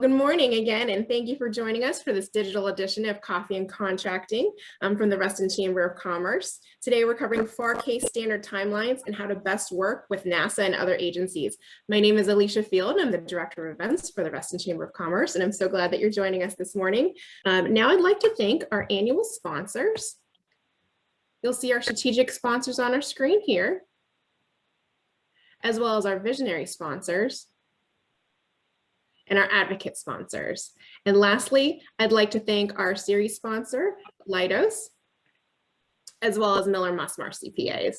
Good morning again, and thank you for joining us for this digital edition of Coffee and Contracting from the Reston Chamber of Commerce. Today, we're covering FAR case standard timelines and how to best work with NASA and other agencies. My name is Alicia Field, and I'm the Director of Events for the Reston Chamber of Commerce, and I'm so glad that you're joining us this morning. Now, I'd like to thank our annual sponsors. You'll see our strategic sponsors on our screen here, as well as our visionary sponsors and our advocate sponsors. And lastly, I'd like to thank our series sponsor, Leidos, as well as Miller Musmar CPAs.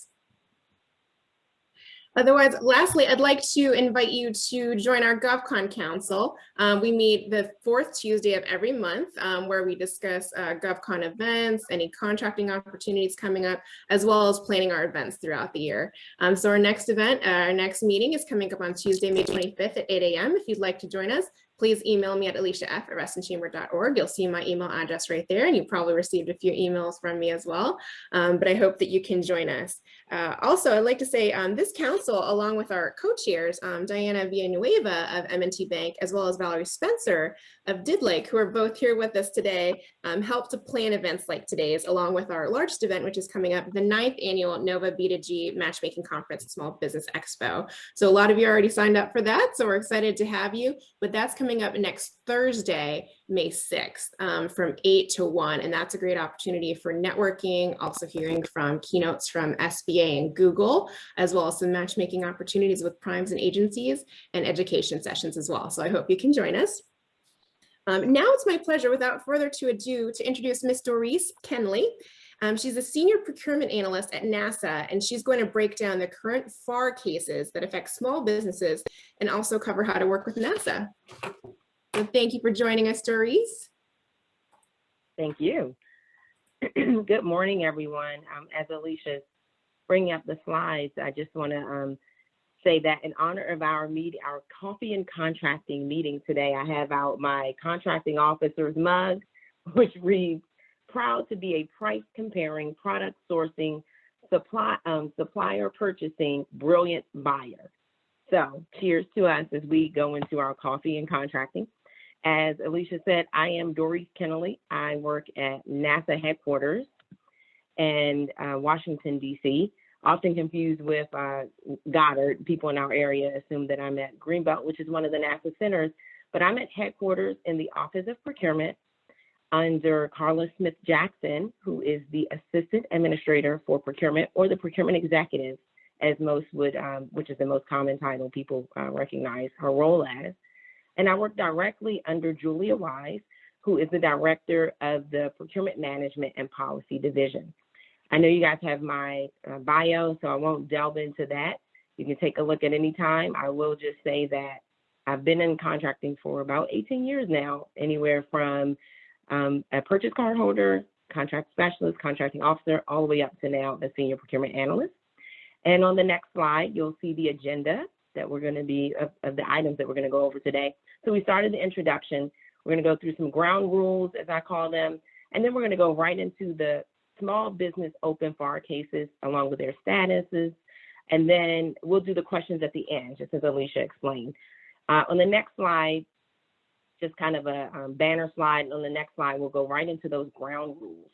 Otherwise, lastly, I'd like to invite you to join our GovCon Council. We meet the fourth Tuesday of every month where we discuss GovCon events, any contracting opportunities coming up, as well as planning our events throughout the year. So our next event, our next meeting is coming up on Tuesday, May 25th at 8 a.m. If you'd like to join us, please email me at aliciaf@restonchamber.org. You'll see my email address right there, and you probably received a few emails from me as well, but I hope that you can join us. Also, I'd like to say this council, along with our co-chairs, Diana Villanueva of M&T Bank, as well as Valerie Spencer of Didlake, who are both here with us today, help to plan events like today's, along with our largest event, which is coming up, the 9th annual NOVA B2G Matchmaking Conference Small Business Expo. So a lot of you already signed up for that, so we're excited to have you, but that's coming up next Thursday, May 6th, from 8 to 1. And that's a great opportunity for networking, also hearing from keynotes from SBA and Google, as well as some matchmaking opportunities with primes and agencies and education sessions as well. So I hope you can join us. Now it's my pleasure, without further ado, to introduce Ms. Doris Kenley. She's a senior procurement analyst at NASA, and she's going to break down the current FAR cases that affect small businesses and also cover how to work with NASA. So thank you for joining us, Doris. Thank you. Good morning, everyone. As Alicia's bringing up the slides, I just want to say that in honor of our coffee and contracting meeting today, I have out my contracting officer's mug, which reads, "Proud to be a price comparing, product sourcing, supplier purchasing, brilliant buyer." So cheers to us as we go into our coffee and contracting. As Alicia said, I am Doris Kennelly. I work at NASA headquarters in Washington, D.C., often confused with Goddard. People in our area assume that I'm at Greenbelt, which is one of the NASA centers, but I'm at headquarters in the Office of Procurement under Carla Smith Jackson, who is the Assistant Administrator for Procurement, or the Procurement Executive, as most would, which is the most common title people recognize her role as. And I work directly under Julia Wise, who is the Director of the Procurement Management and Policy Division. I know you guys have my bio, so I won't delve into that. You can take a look at any time. I will just say that I've been in contracting for about 18 years now, anywhere from a purchase card holder, contract specialist, contracting officer, all the way up to now a senior procurement analyst. And on the next slide, you'll see the agenda that we're going to be of the items that we're going to go over today. So we started the introduction. We're going to go through some ground rules, as I call them, and then we're going to go right into the small business open FAR cases along with their statuses. And then we'll do the questions at the end, just as Alicia explained. On the next slide, just kind of a banner slide. And on the next slide, we'll go right into those ground rules.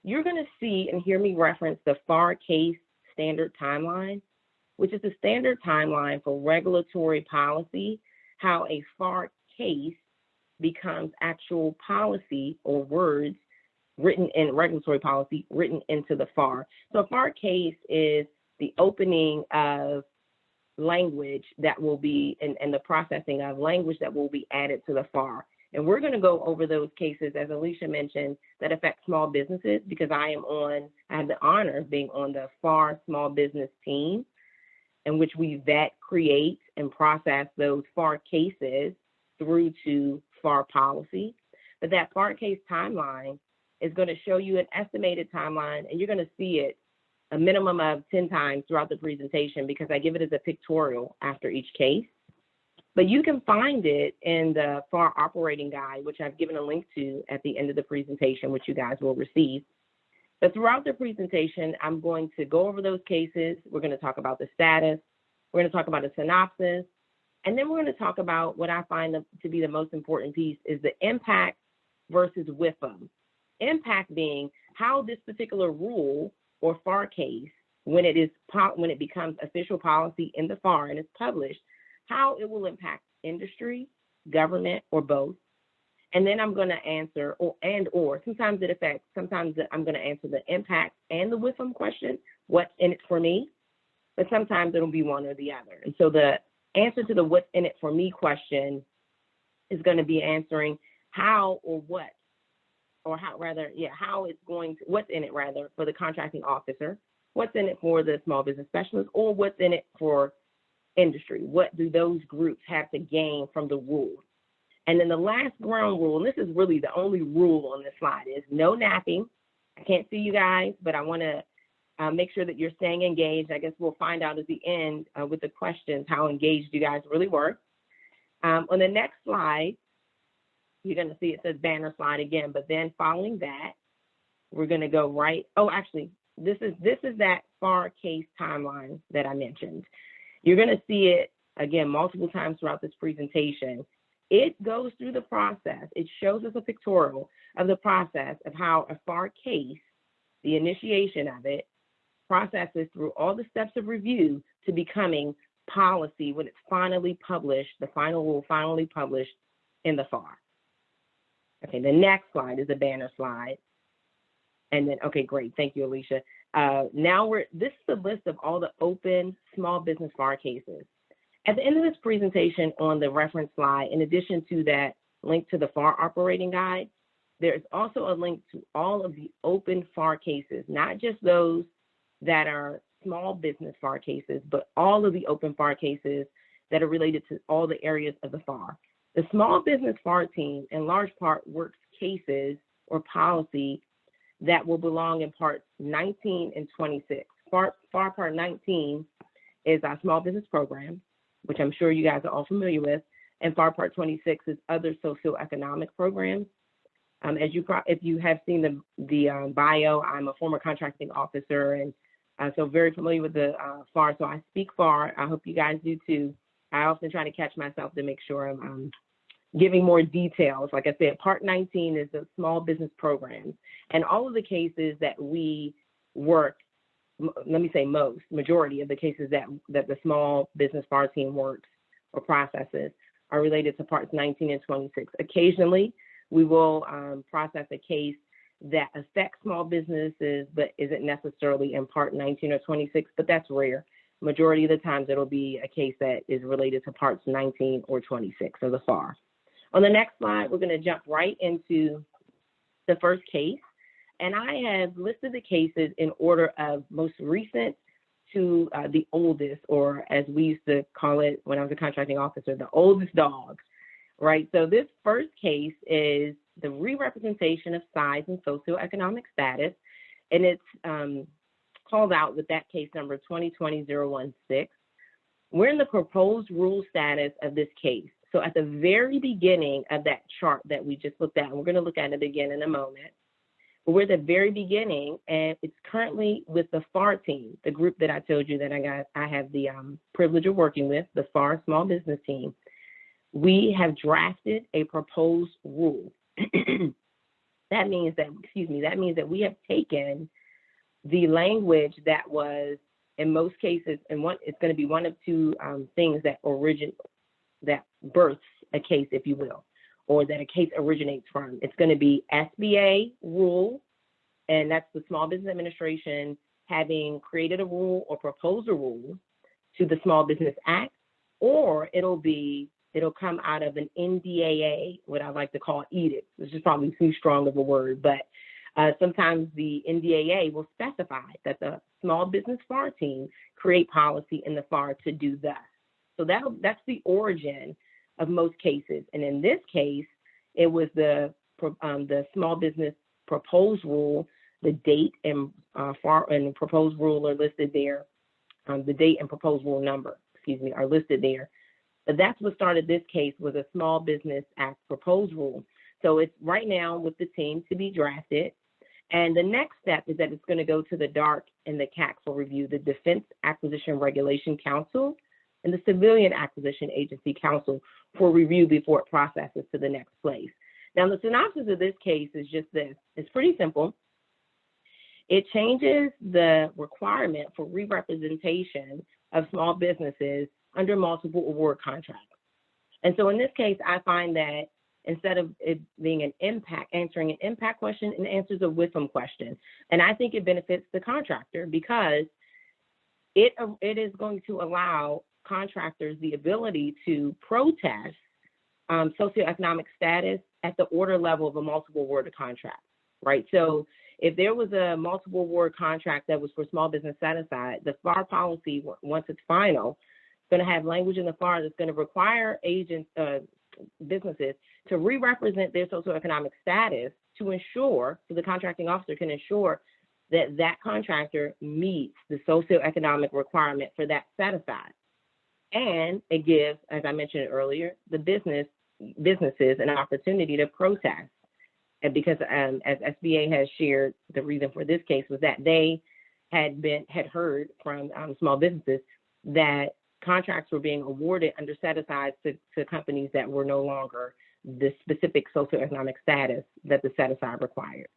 You're going to see and hear me reference the FAR case standard timeline, which is the standard timeline for regulatory policy, how a FAR case becomes actual policy or words written in regulatory policy, written into the FAR. So a FAR case is the opening of language that will be, and the processing of language that will be added to the FAR. And we're going to go over those cases, as Alicia mentioned, that affect small businesses, because I have the honor of being on the FAR small business team, in which we vet, create, and process those FAR cases through to FAR policy. But that FAR case timeline is going to show you an estimated timeline, and you're going to see it a minimum of 10 times throughout the presentation, because I give it as a pictorial after each case. But you can find it in the FAR operating guide, which I've given a link to at the end of the presentation, which you guys will receive. But throughout the presentation, I'm going to go over those cases. We're going to talk about the status. We're going to talk about a synopsis. And then we're going to talk about what I find to be the most important piece is the impact versus WIFM. Impact being how this particular rule or FAR case, when it becomes official policy in the FAR and is published, how it will impact industry, government, or both. And then I'm going to answer, or sometimes it affects, sometimes I'm going to answer the impact and the WIFM question, what's in it for me, but sometimes it'll be one or the other. And so the answer to the what's in it for me question is going to be answering how or what, or how rather, how it's going to, what's in it rather for the contracting officer, what's in it for the small business specialist, or what's in it for industry. What do those groups have to gain from the rule? And then the last ground rule, and this is really the only rule on this slide, is no napping. I can't see you guys, but I want to make sure that you're staying engaged. I guess we'll find out at the end with the questions how engaged you guys really were. On the next slide, you're going to see it says banner slide again, but then following that, we're going to go right. Oh, actually, this is that FAR case timeline that I mentioned. You're going to see it again multiple times throughout this presentation. It goes through the process. It shows us a pictorial of the process of how a FAR case, the initiation of it, processes through all the steps of review to becoming policy when it's finally published, the final rule finally published in the FAR. Okay, the next slide is a banner slide. And then, okay, great. Thank you, Alicia. Now this is a list of all the open small business FAR cases. At the end of this presentation on the reference slide, in addition to that link to the FAR operating guide, there's also a link to all of the open FAR cases, not just those that are small business FAR cases, but all of the open FAR cases that are related to all the areas of the FAR. The small business FAR team in large part works cases or policy that will belong in parts 19 and 26. FAR part 19 is our small business program, which I'm sure you guys are all familiar with, and FAR Part 26 is other socioeconomic programs. If you have seen the bio, I'm a former contracting officer, and so very familiar with the FAR. So I speak FAR. I hope you guys do too. I often try to catch myself to make sure I'm giving more details. Like I said, Part 19 is the small business programs, and all of the cases that we work, let me say majority of the cases that the small business FAR team works or processes are related to parts 19 and 26. Occasionally, we will process a case that affects small businesses, but isn't necessarily in part 19 or 26, but that's rare. Majority of the times, it'll be a case that is related to parts 19 or 26 of the FAR. On the next slide, we're gonna jump right into the first case. And I have listed the cases in order of most recent to the oldest, or as we used to call it when I was a contracting officer, the oldest dog, right? So this first case is the re-representation of size and socioeconomic status, and it's called out with that case number 2020-016. We're in the proposed rule status of this case. So at the very beginning of that chart that we just looked at, and we're going to look at it again in a moment, but we're at the very beginning, and it's currently with the FAR team, the group that I told you that I have the privilege of working with, the FAR small business team. We have drafted a proposed rule. That means that we have taken the language that was in most cases, and it's going to be one of two things that births a case, if you will, or that a case originates from. It's going to be SBA rule, and that's the Small Business Administration having created a rule or proposed a rule to the Small Business Act, or it'll come out of an NDAA, what I like to call edict. This is probably too strong of a word, but sometimes the NDAA will specify that the small business FAR team create policy in the FAR to do that. So that's the origin of most cases. And in this case, it was the small business proposed rule. The date and FAR and proposed rule are listed there. The date and proposed rule number, are listed there. But that's what started this case, was a Small Business Act proposed rule. So it's right now with the team to be drafted. And the next step is that it's going to go to the DARC and the CAC for review, the Defense Acquisition Regulation Council, and the Civilian Acquisition Agency Council for review before it processes to the next place. Now, the synopsis of this case is just this. It's pretty simple. It changes the requirement for re-representation of small businesses under multiple award contracts. And so in this case, I find that instead of it being answering an impact question, it answers a WIFM question. And I think it benefits the contractor because it is going to allow contractors the ability to protest socioeconomic status at the order level of a multiple award contract, right? So if there was a multiple award contract that was for small business set aside, the FAR policy, once it's final, is going to have language in the FAR that's going to require businesses to re-represent their socioeconomic status to ensure, so the contracting officer can ensure that that contractor meets the socioeconomic requirement for that set aside. And it gives, as I mentioned earlier, the businesses an opportunity to protest. And because as SBA has shared, the reason for this case was that they had heard from small businesses that contracts were being awarded under set-asides to companies that were no longer the specific socioeconomic status that the set-aside required.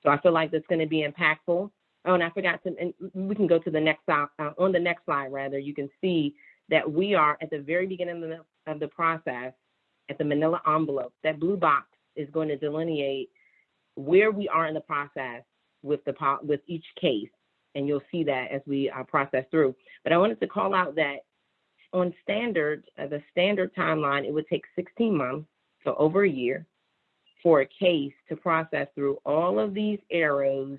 So I feel like that's going to be impactful. Oh, and I forgot to, and we can go to the next slide, on the next slide rather, you can see that we are at the very beginning of the process at the manila envelope. That blue box is going to delineate where we are in the process with each case, and you'll see that as we process through. But I wanted to call out that on the standard timeline, it would take 16 months, so over a year, for a case to process through all of these arrows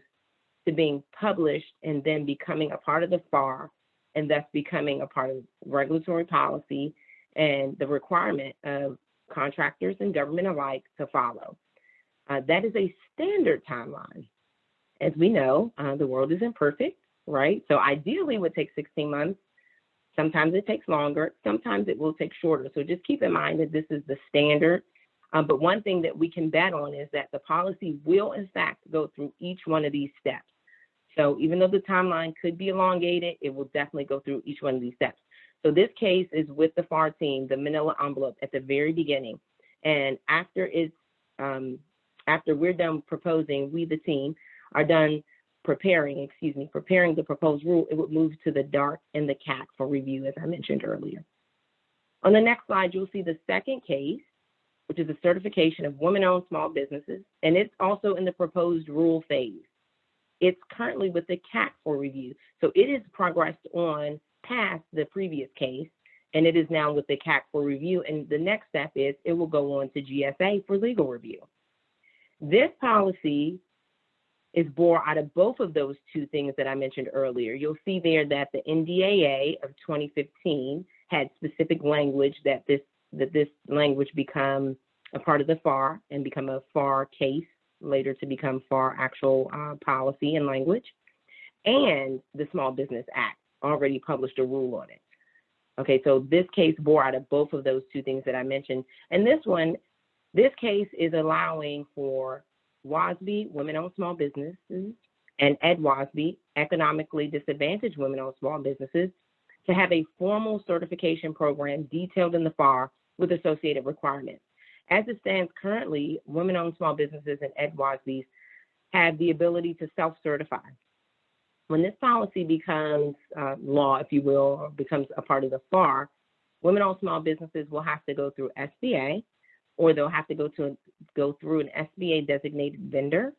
to being published and then becoming a part of the FAR, and thus becoming a part of regulatory policy and the requirement of contractors and government alike to follow. That is a standard timeline. As we know, the world is imperfect, right? So ideally it would take 16 months. Sometimes it takes longer. Sometimes it will take shorter. So just keep in mind that this is the standard. But one thing that we can bet on is that the policy will, in fact, go through each one of these steps. So even though the timeline could be elongated, it will definitely go through each one of these steps. So this case is with the FAR team, the manila envelope at the very beginning. And after we're done proposing, we, the team, are done preparing the proposed rule, it would move to the DART and the CAC for review, as I mentioned earlier. On the next slide, you'll see the second case, which is the certification of women-owned small businesses, and it's also in the proposed rule phase. It's currently with the CAC for review. So it has progressed on past the previous case, and it is now with the CAC for review. And the next step is it will go on to GSA for legal review. This policy is born out of both of those two things that I mentioned earlier. You'll see there that the NDAA of 2015 had specific language that this language become a part of the FAR and become a FAR case, later to become FAR actual policy and language. And the Small Business Act already published a rule on it. Okay, so this case bore out of both of those two things that I mentioned. And this case is allowing for WASB, women-owned small businesses, and EdWASB, economically disadvantaged women-owned small businesses, to have a formal certification program detailed in the FAR with associated requirements. As it stands currently, women-owned small businesses and EdWASBs have the ability to self-certify. When this policy becomes law, if you will, or becomes a part of the FAR, women-owned small businesses will have to go through SBA, or they'll have to go through an SBA designated vendor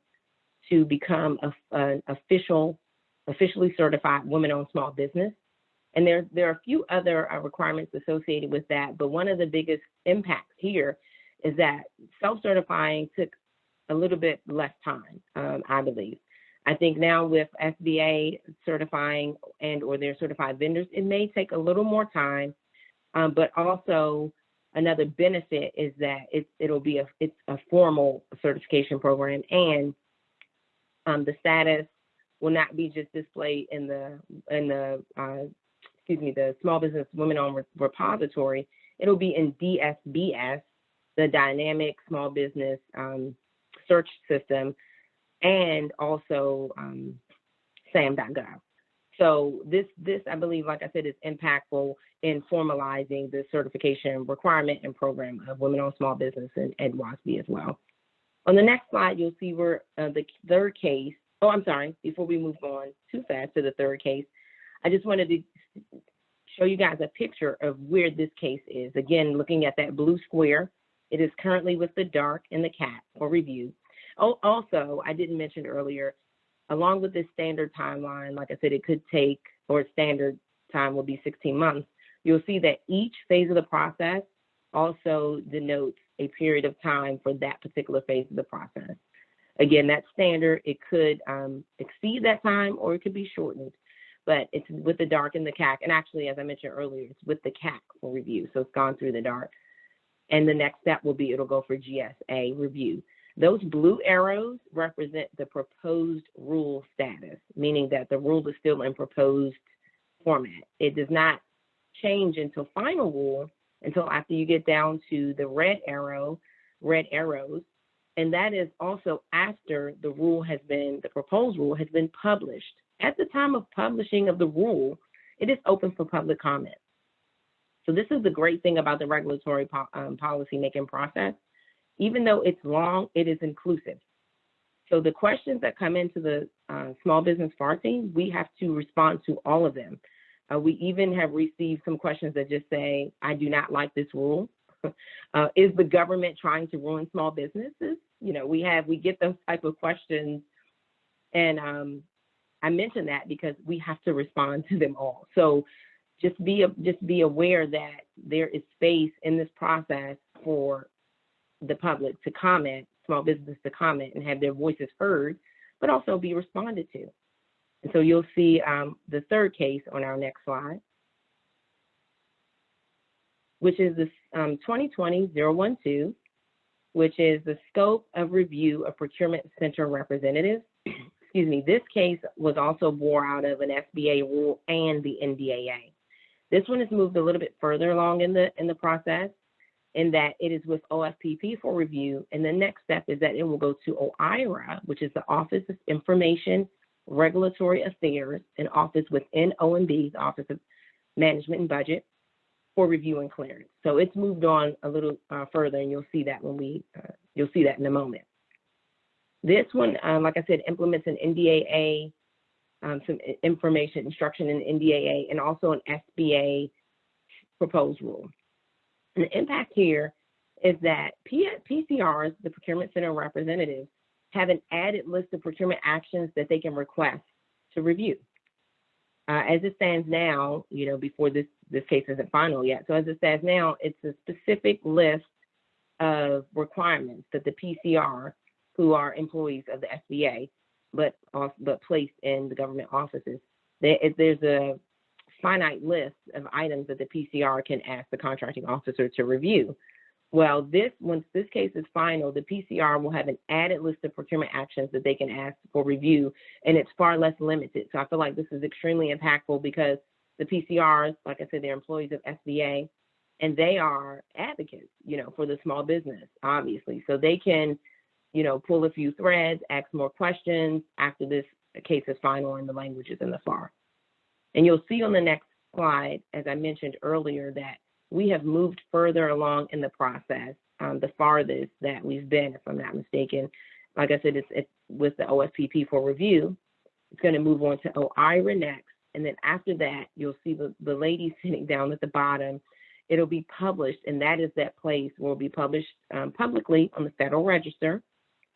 to become an officially certified women-owned small business. And there are a few other requirements associated with that, but one of the biggest impacts here is that self-certifying took a little bit less time, I believe. I think now with SBA certifying and or their certified vendors, it may take a little more time, but also another benefit is that it's a formal certification program, and the status will not be just displayed in the Small Business Women-Owned Repository. It'll be in DSBS, the Dynamic Small Business Search System, and also SAM.gov. So this, I believe, like I said, is impactful in formalizing the certification requirement and program of women-owned small business and WASB as well. On the next slide, you'll see where the third case, oh, I'm sorry, before we move on too fast to the third case, I just wanted to show you guys a picture of where this case is. Again, looking at that blue square, it is currently with the dark and the cat for review. Oh, also, I didn't mention earlier, along with this standard timeline, like I said, it could take, or standard time will be 16 months. You'll see that each phase of the process also denotes a period of time for that particular phase of the process. Again, that's standard. It could exceed that time or it could be shortened, but it's with the dark and the CAC. And actually, as I mentioned earlier, it's with the CAC for review. So it's gone through the dark. And the next step will be, it'll go for GSA review. Those blue arrows represent the proposed rule status, meaning that the rule is still in proposed format. It does not change until final rule until after you get down to the red arrows, and that is also after the rule has been, the proposed rule has been published. At the time of publishing of the rule, it is open for public comment. So this is the great thing about the regulatory policy making process. Even though it's long, it is inclusive. So the questions that come into the small business FAR team, we have to respond to all of them. We even have received some questions that just say, I do not like this rule. Is the government trying to ruin small businesses? You know, we get those type of questions. And I mention that because we have to respond to them all. So just be aware that there is space in this process for the public to comment, small business to comment and have their voices heard, but also be responded to. And so you'll see the third case on our next slide, which is this 2020-012, which is the scope of review of procurement center representatives. Excuse me, this case was also bore out of an SBA rule and the NDAA. This one has moved a little bit further along in the process, in that it is with OFPP for review. And the next step is that it will go to OIRA, which is the Office of Information Regulatory Affairs, an office within OMB, the Office of Management and Budget, for review and clearance. So it's moved on a little further, and you'll see that when you'll see that in a moment. This one, like I said, implements an NDAA, some information instruction in NDAA, and also an SBA proposed rule. And the impact here is that PCRs, the procurement center representatives, have an added list of procurement actions that they can request to review. As it stands now, you know, before this case isn't final yet. So as it stands now, it's a specific list of requirements that the PCR, who are employees of the SBA, but placed in the government offices, there's a finite list of items that the PCR can ask the contracting officer to review. Well, once this case is final, the PCR will have an added list of procurement actions that they can ask for review, and it's far less limited. So I feel like this is extremely impactful because the PCRs, like I said, they're employees of SBA, and they are advocates, you know, for the small business, obviously. So they can, you know, pull a few threads, ask more questions after this case is final and the language is in the FAR. And you'll see on the next slide, as I mentioned earlier, that we have moved further along in the process, the farthest that we've been, if I'm not mistaken. Like I said, it's with the OSPP for review. It's going to move on to OIRA next. And then after that, you'll see the lady sitting down at the bottom. It'll be published, and that is that place where it'll be published publicly on the Federal Register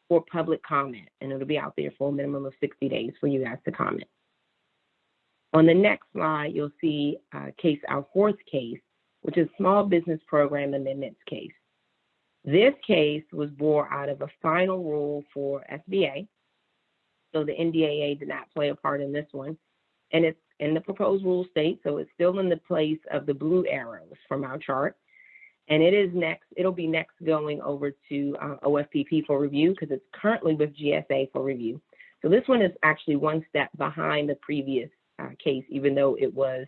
for public comment. And it'll be out there for a minimum of 60 days for you guys to comment. On the next slide, you'll see our fourth case, which is Small Business Program Amendments case. This case was born out of a final rule for SBA. So the NDAA did not play a part in this one. And it's in the proposed rule state, so it's still in the place of the blue arrows from our chart. And it'll be next going over to OFPP for review because it's currently with GSA for review. So this one is actually one step behind the previous case, even though it was,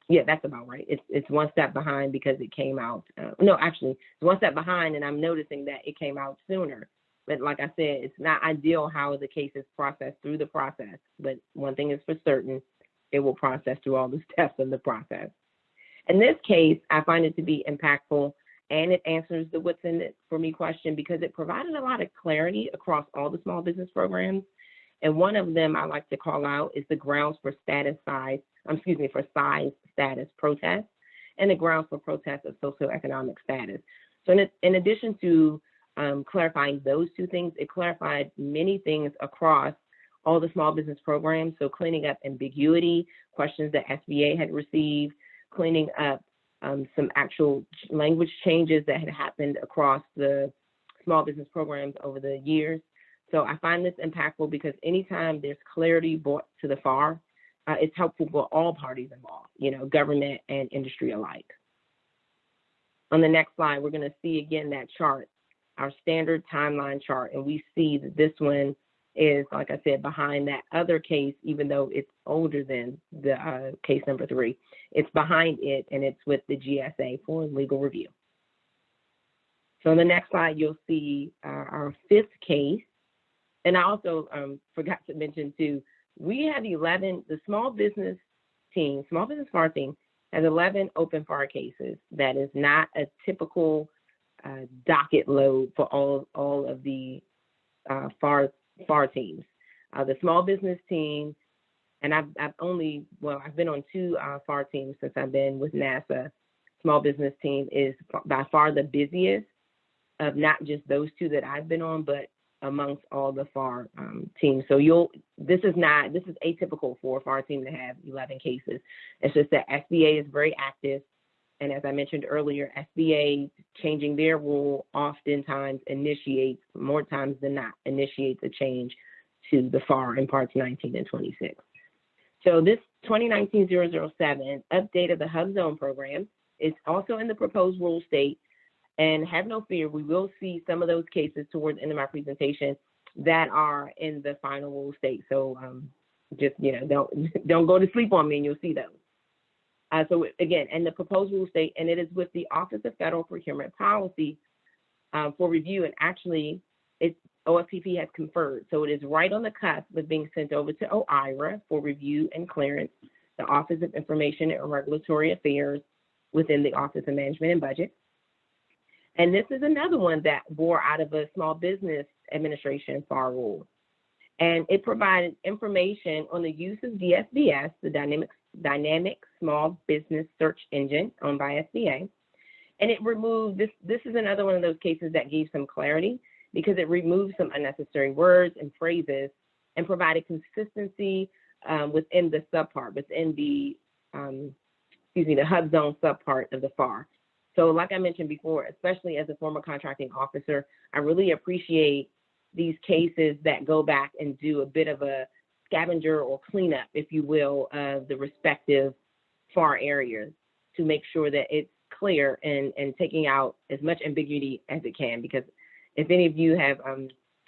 yeah, that's about right. It's one step behind because it came out, no, actually, it's one step behind, and I'm noticing that it came out sooner. But like I said, it's not ideal how the case is processed through the process. But one thing is for certain, it will process through all the steps of the process. In this case, I find it to be impactful, and it answers the what's in it for me question because it provided a lot of clarity across all the small business programs. And one of them I like to call out is the grounds for size status protest and the grounds for protest of socioeconomic status. So in addition to clarifying those two things, it clarified many things across all the small business programs. So cleaning up ambiguity, questions that SBA had received, cleaning up some actual language changes that had happened across the small business programs over the years. So I find this impactful because anytime there's clarity brought to the FAR, it's helpful for all parties involved, government and industry alike. On the next slide, we're going to see again that chart, our standard timeline chart, and we see that this one is, like I said, behind that other case, even though it's older than the case number 3. It's behind it, and it's with the GSA for legal review. So on the next slide, you'll see our 5th case. And I also forgot to mention too, we have 11, the small business FAR team has 11 open FAR cases. That is not a typical docket load for all of the FAR teams. The small business team, and I've been on 2 FAR teams since I've been with NASA. Small business team is by far the busiest of not just those 2 that I've been on, but amongst all the FAR teams. So this is atypical for a FAR team to have 11 cases. It's just that SBA is very active. And as I mentioned earlier, SBA changing their rule oftentimes more times than not, initiates a change to the FAR in parts 19 and 26. So this 2019-007 update of the Hub Zone program is also in the proposed rule state. And have no fear, we will see some of those cases towards the end of my presentation that are in the final rule state. So just, don't go to sleep on me and you'll see those. So again, in the proposed rule state, and it is with the Office of Federal Procurement Policy for review. And actually, OFPP has conferred. So it is right on the cusp of being sent over to OIRA for review and clearance, the Office of Information and Regulatory Affairs within the Office of Management and Budget. And this is another one that bore out of a Small Business Administration FAR rule. And it provided information on the use of DSBS, the Dynamic Small Business Search Engine owned by SBA. And it removed, this is another one of those cases that gave some clarity because it removed some unnecessary words and phrases and provided consistency within the subpart, within the Hub Zone subpart of the FAR. So like I mentioned before, especially as a former contracting officer, I really appreciate these cases that go back and do a bit of a scavenger or cleanup, if you will, of the respective FAR areas to make sure that it's clear and taking out as much ambiguity as it can. Because if any of you have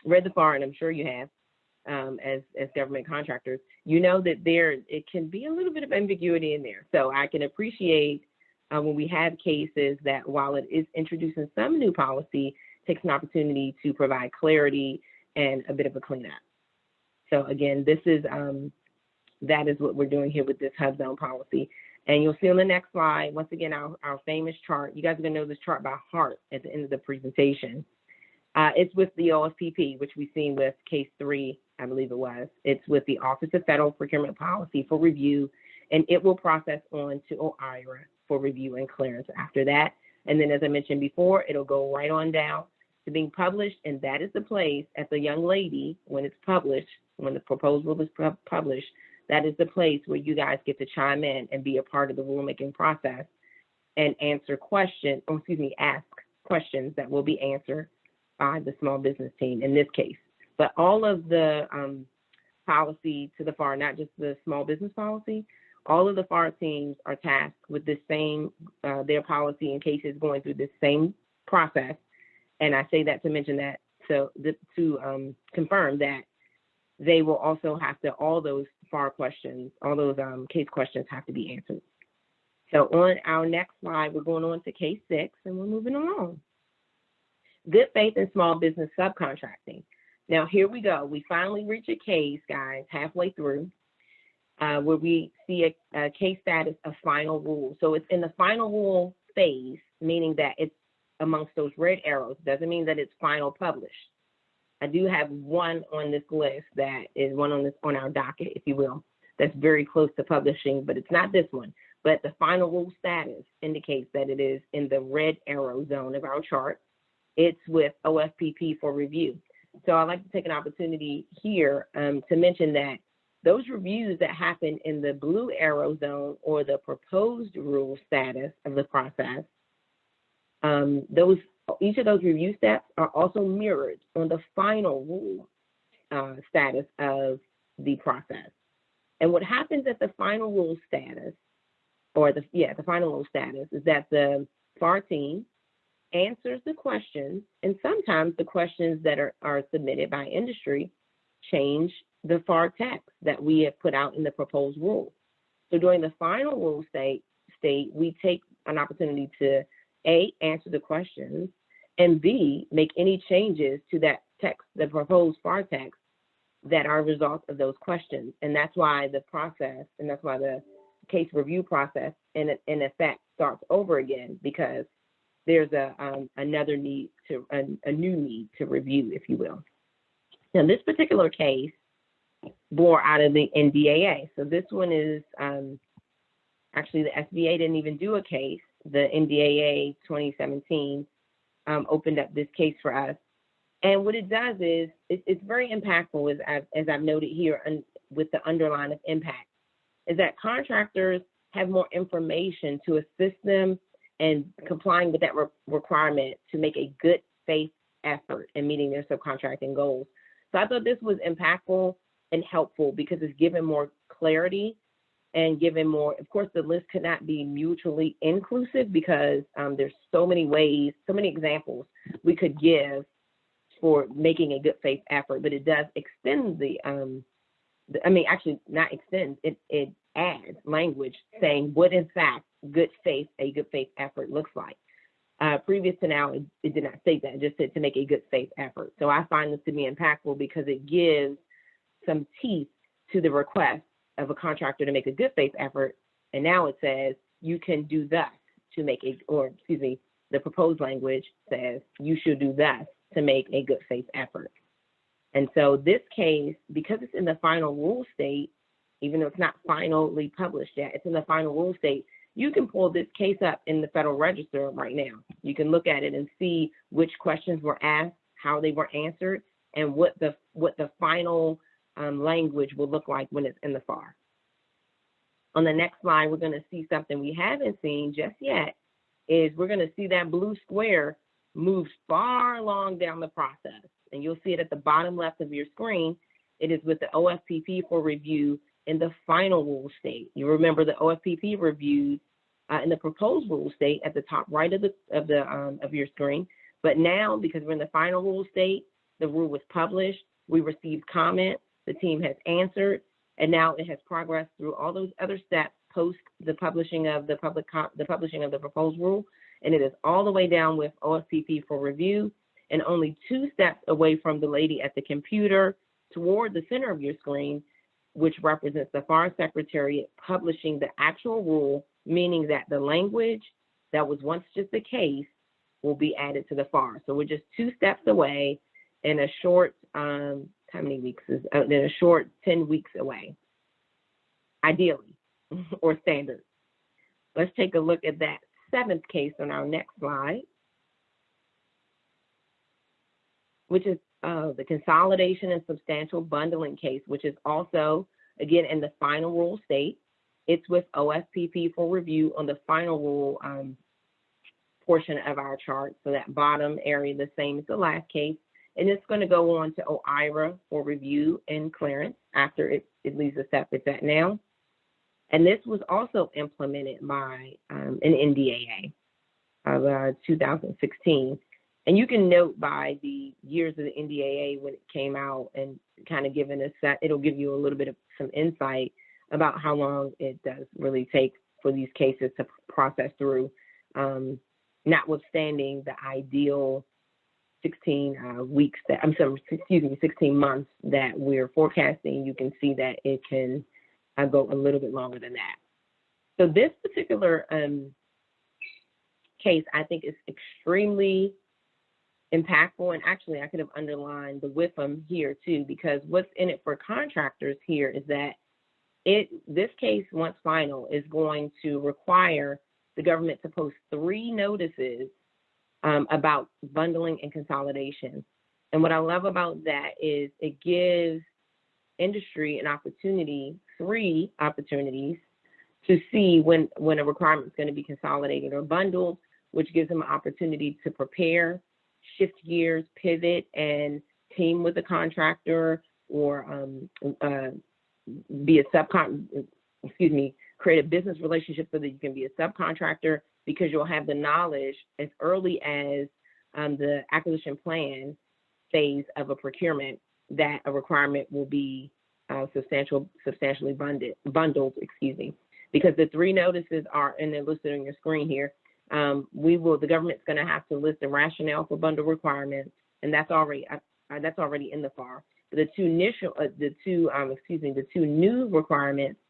read the FAR, and I'm sure you have, as government contractors, you know that it can be a little bit of ambiguity in there. So I can appreciate when we have cases that while it is introducing some new policy, takes an opportunity to provide clarity and a bit of a cleanup. So again, this is that is what we're doing here with this Hub Zone policy. And you'll see on the next slide, once again, our famous chart. You guys are gonna know this chart by heart at the end of the presentation. It's with the OFPP, which we've seen with case 3, I believe it was. It's with the Office of Federal Procurement Policy for review, and it will process on to OIRA for review and clearance after that. And then as I mentioned before, it'll go right on down to being published, and that is the place at the young lady, when it's published, when the proposed rule is published, that is the place where you guys get to chime in and be a part of the rulemaking process and answer questions, ask questions that will be answered by the small business team in this case. But all of the policy to the FAR, not just the small business policy, all of the FAR teams are tasked with the same, their policy in cases going through the same process. And I say that to mention that, to confirm that they will also have to, all those FAR questions, all those case questions have to be answered. So on our next slide, we're going on to case 6 and we're moving along. Good faith and small business subcontracting. Now, here we go. We finally reach a case, guys, halfway through, where we see a case status of final rule. So it's in the final rule phase, meaning that it's amongst those red arrows. Doesn't mean that it's final published. I do have one on this list that is one on our docket, if you will, that's very close to publishing, but it's not this one. But the final rule status indicates that it is in the red arrow zone of our chart. It's with OFPP for review. So I'd like to take an opportunity here to mention that those reviews that happen in the blue arrow zone or the proposed rule status of the process, each of those review steps are also mirrored on the final rule status of the process. And what happens at the final rule status, or the final rule status, is that the FAR team answers the questions, and sometimes the questions that are submitted by industry change the FAR text that we have put out in the proposed rule. So during the final rule state, we take an opportunity to A, answer the questions, and B, make any changes to that text, the proposed FAR text, that are a result of those questions. And that's why the process, and that's why the case review process in effect starts over again, because there's another need to, a new need to review, if you will. Now, this particular case bore out of the NDAA. So this one is, actually the SBA didn't even do a case. The NDAA 2017 opened up this case for us. And what it does is, it's very impactful, as I've noted here, and with the underline of impact, is that contractors have more information to assist them in complying with that requirement to make a good faith effort in meeting their subcontracting goals. So I thought this was impactful and helpful because it's given more clarity and given more, of course, the list could not be mutually inclusive because there's so many ways, so many examples we could give for making a good faith effort, but it does extend actually not extend, it adds language saying what in fact a good faith effort looks like. Previous to now, it did not state that, it just said to make a good faith effort. So I find this to be impactful because it gives some teeth to the request of a contractor to make a good faith effort. And now it says you can do thus to make the proposed language says you should do thus to make a good faith effort. And so this case, because it's in the final rule state, even though it's not finally published yet, it's in the final rule state, you can pull this case up in the Federal Register right now. You can look at it and see which questions were asked, how they were answered, and what the final language will look like when it's in the FAR. On the next slide, we're going to see something we haven't seen just yet, is we're going to see that blue square move far along down the process. And you'll see it at the bottom left of your screen. It is with the OFPP for review in the final rule state. You remember the OFPP reviews in the proposed rule state at the top right of your screen. But now, because we're in the final rule state, the rule was published, we received comments, the team has answered, and now it has progressed through all those other steps post the publishing of the proposed rule, and it is all the way down with OFPP for review, and only 2 steps away from the lady at the computer toward the center of your screen, which represents the FAR Secretariat publishing the actual rule, meaning that the language that was once just a case will be added to the FAR. So we're just 2 steps away in a short, how many weeks is, in a short 10 weeks away, ideally, or standard. Let's take a look at that 7th case on our next slide, which is the consolidation and substantial bundling case, which is also, again, in the final rule state. It's with OFPP for review on the final rule portion of our chart. So that bottom area, the same as the last case. And it's going to go on to OIRA for review and clearance after it leaves the step it's at now. And this was also implemented by an NDAA of 2016. And you can note by the years of the NDAA when it came out and kind of given a set, it'll give you a little bit of some insight about how long it does really take for these cases to process through, notwithstanding the ideal 16 weeks that, I'm sorry, excuse me, 16 months that we're forecasting, you can see that it can go a little bit longer than that. So this particular case, I think, is extremely impactful. And actually, I could have underlined the WIFM here too, because what's in it for contractors here is that this case, once final, is going to require the government to post 3 notices about bundling and consolidation. And what I love about that is it gives industry an opportunity, 3 opportunities, to see when a requirement is going to be consolidated or bundled, which gives them an opportunity to prepare, shift gears, pivot, and team with a contractor, or be a create a business relationship so that you can be a subcontractor, because you'll have the knowledge as early as the acquisition plan phase of a procurement that a requirement will be substantially bundled, because the 3 notices are, and they're listed on your screen here. The government's going to have to list the rationale for bundle requirements, and that's already in the FAR. But the two new requirements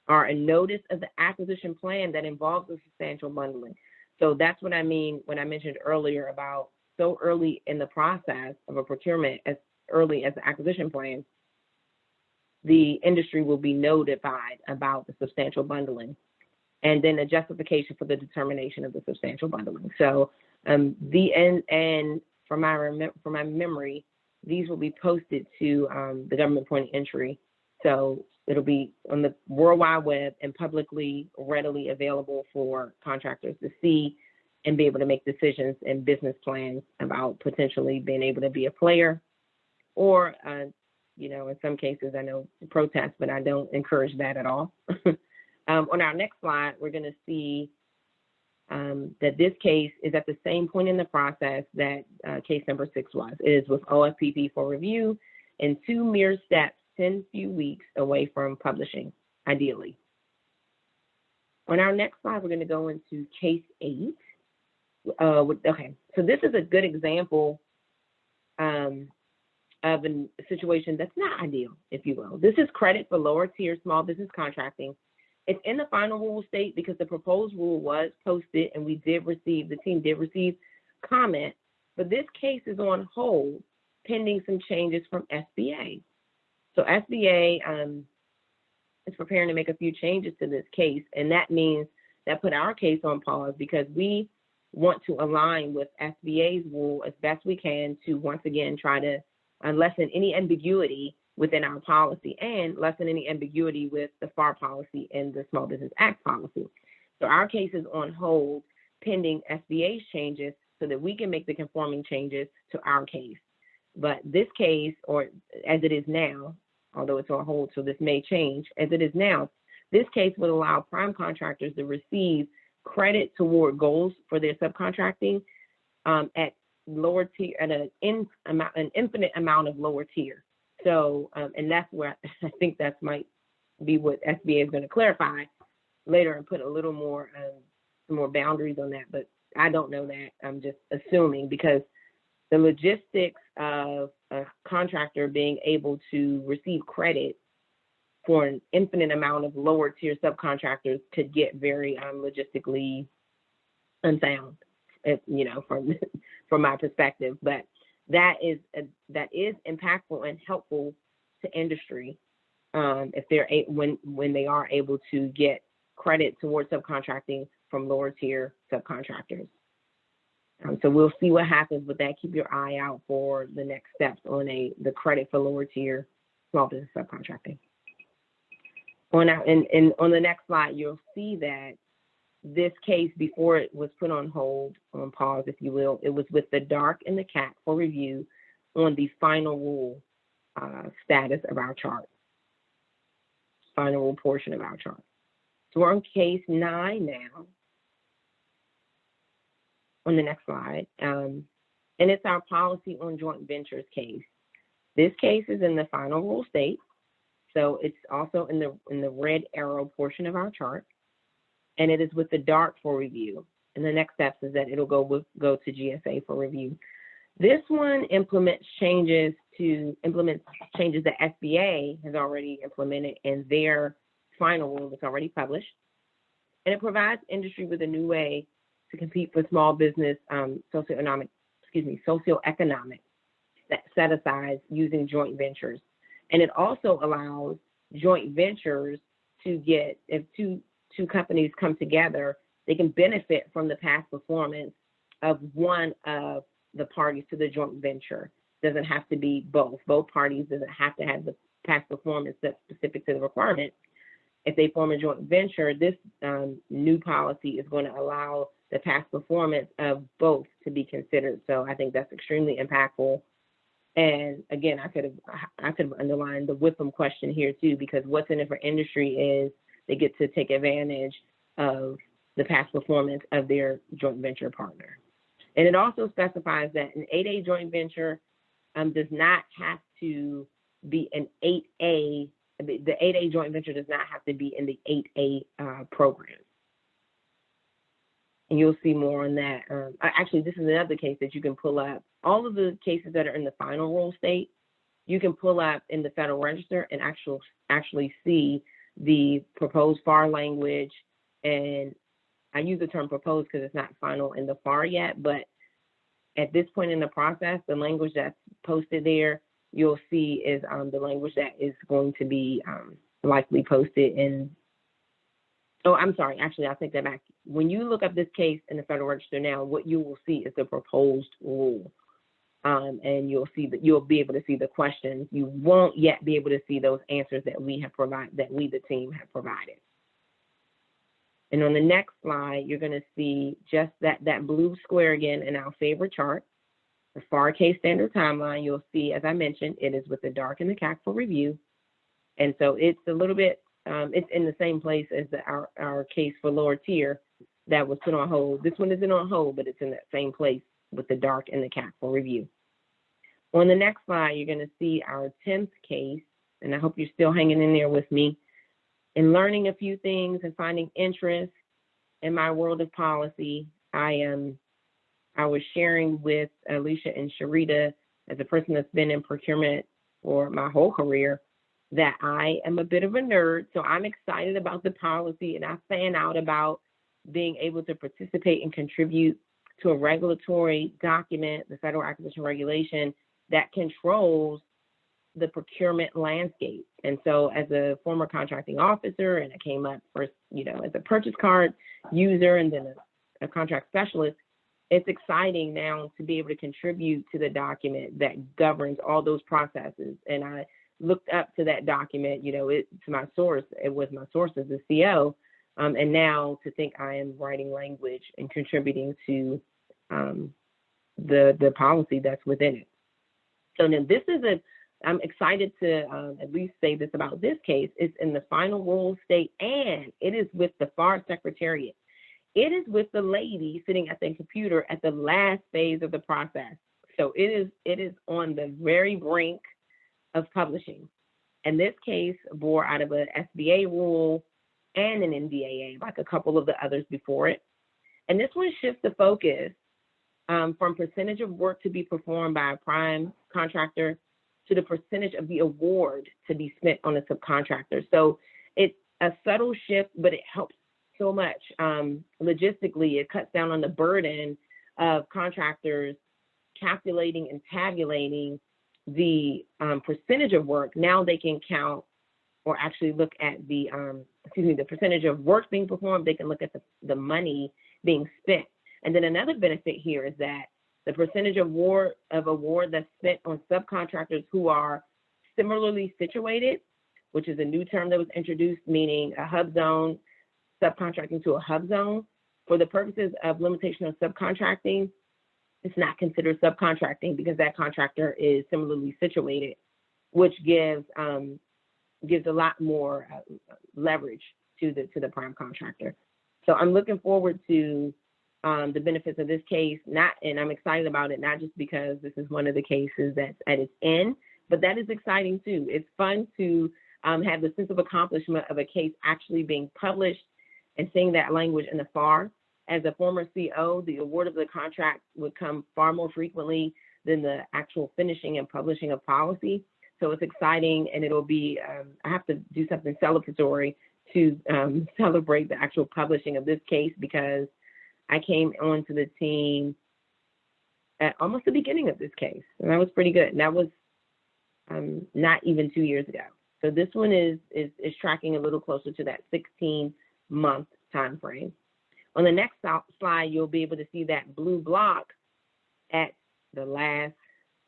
are a notice of the acquisition plan that involves a substantial bundling. So that's what I mean when I mentioned earlier about so early in the process of a procurement, as early as the acquisition plan, the industry will be notified about the substantial bundling, and then a justification for the determination of the substantial bundling. So from my memory, these will be posted to the government point of entry. So it'll be on the World Wide Web and publicly, readily available for contractors to see and be able to make decisions and business plans about potentially being able to be a player, or, in some cases, I know protest, but I don't encourage that at all. On our next slide, we're going to see that this case is at the same point in the process that case number 6 was. It is with OFPP for review, and 2 mere steps, 10 few weeks away from publishing, ideally. On our next slide, we're going to go into case 8. Okay, so this is a good example of a situation that's not ideal, if you will. This is credit for lower tier small business contracting. It's in the final rule state because the proposed rule was posted, and the team did receive comment, but this case is on hold pending some changes from SBA. So SBA is preparing to make a few changes to this case, and that means that put our case on pause because we want to align with SBA's rule as best we can to once again try to lessen any ambiguity within our policy and lessen any ambiguity with the FAR policy and the Small Business Act policy. So our case is on hold pending SBA's changes so that we can make the conforming changes to our case. But this case, or as it is now, although it's on hold, so this may change, as it is now, this case would allow prime contractors to receive credit toward goals for their subcontracting at lower tier, at an infinite amount of lower tier. So, and that's where I think that might be what SBA is going to clarify later and put a little more, some more boundaries on that. But I don't know that. I'm just assuming, because the logistics of a contractor being able to receive credit for an infinite amount of lower tier subcontractors could get very logistically unsound, from my perspective. But that is impactful and helpful to industry if they're when they are able to get credit towards subcontracting from lower tier subcontractors. So we'll see what happens with that. Keep your eye out for the next steps on the credit for lower tier small business subcontracting. On the next slide, you'll see that this case, before it was put on hold, on pause, if you will, it was with the DARC and the CAC for review on the final rule status of our chart, final rule portion of our chart. So we're on case 9 now, on the next slide, and it's our policy on joint ventures case. This case is in the final rule state, so it's also in the red arrow portion of our chart, and it is with the DARC for review. And the next steps is that it'll go to GSA for review. This one implements changes that SBA has already implemented in their final rule that's already published. And it provides industry with a new way to compete for small business socioeconomic set asides using joint ventures. And it also allows joint ventures to get, if two companies come together, they can benefit from the past performance of one of the parties to the joint venture. Doesn't have to be both. Both parties doesn't have to have the past performance that's specific to the requirement. If they form a joint venture, this new policy is going to allow the past performance of both to be considered. So I think that's extremely impactful. And again, I could have underlined the Whipham question here too, because what's in it for industry is they get to take advantage of the past performance of their joint venture partner. And it also specifies that an 8A joint venture does not have to be an 8A. The 8A joint venture does not have to be in the 8A program. And you'll see more on that. Actually, this is another case that you can pull up. All of the cases that are in the final rule state, you can pull up in the Federal Register and actually see the proposed FAR language. And I use the term proposed because it's not final in the FAR yet, but at this point in the process, the language that's posted there, you'll see is the language that is going to be likely posted in. Oh, I'm sorry. Actually, I'll take that back. When you look up this case in the Federal Register now, what you will see is the proposed rule. And you'll be able to see the questions. You won't yet be able to see those answers that we, the team, have provided. And on the next slide, you're going to see just that blue square again in our favorite chart, the FAR case standard timeline. You'll see, as I mentioned, it is with the dark and the CAC for review. And so it's a little bit, it's in the same place as our case for lower tier that was put on hold. This one isn't on hold, but it's in that same place with the dark and the CAC for review. On the next slide, you're going to see our 10th case, and I hope you're still hanging in there with me. In learning a few things and finding interest in my world of policy, I was sharing with Alicia and Sharita, as a person that's been in procurement for my whole career, that I am a bit of a nerd. So I'm excited about the policy, and I fan out about being able to participate and contribute to a regulatory document, the Federal Acquisition Regulation, that controls the procurement landscape. And so as a former contracting officer, and I came up first, as a purchase card user and then a contract specialist, it's exciting now to be able to contribute to the document that governs all those processes. And I looked up to that document, to my source. It was my source as a CO. And now to think I am writing language and contributing to the policy that's within it. So now this is I'm excited to at least say this about this case. It's in the final rule state, and it is with the FAR Secretariat. It is with the lady sitting at the computer at the last phase of the process. So it is on the very brink of publishing. And this case bore out of an SBA rule and an NDAA, like a couple of the others before it. And this one shifts the focus from percentage of work to be performed by a prime contractor to the percentage of the award to be spent on a subcontractor. So it's a subtle shift, but it helps so much. Logistically, it cuts down on the burden of contractors calculating and tabulating the percentage of work. Now they can count or actually look at the percentage of work being performed. They can look at the money being spent. And then another benefit here is that the percentage of award that's spent on subcontractors who are similarly situated, which is a new term that was introduced, meaning a hub zone, subcontracting to a hub zone. For the purposes of limitation of subcontracting, it's not considered subcontracting because that contractor is similarly situated, which gives a lot more leverage to the prime contractor. So I'm looking forward to the benefits of this case, and I'm excited about it, not just because this is one of the cases that's at its end, but that is exciting too. It's fun to have the sense of accomplishment of a case actually being published and seeing that language in the FAR. As a former CO, the award of the contract would come far more frequently than the actual finishing and publishing of policy. So it's exciting, and it'll be, I have to do something celebratory to celebrate the actual publishing of this case, because I came onto the team at almost the beginning of this case, and that was pretty good. And that was not even 2 years ago. So this one is tracking a little closer to that 16-month time frame. On the next slide, you'll be able to see that blue block at the last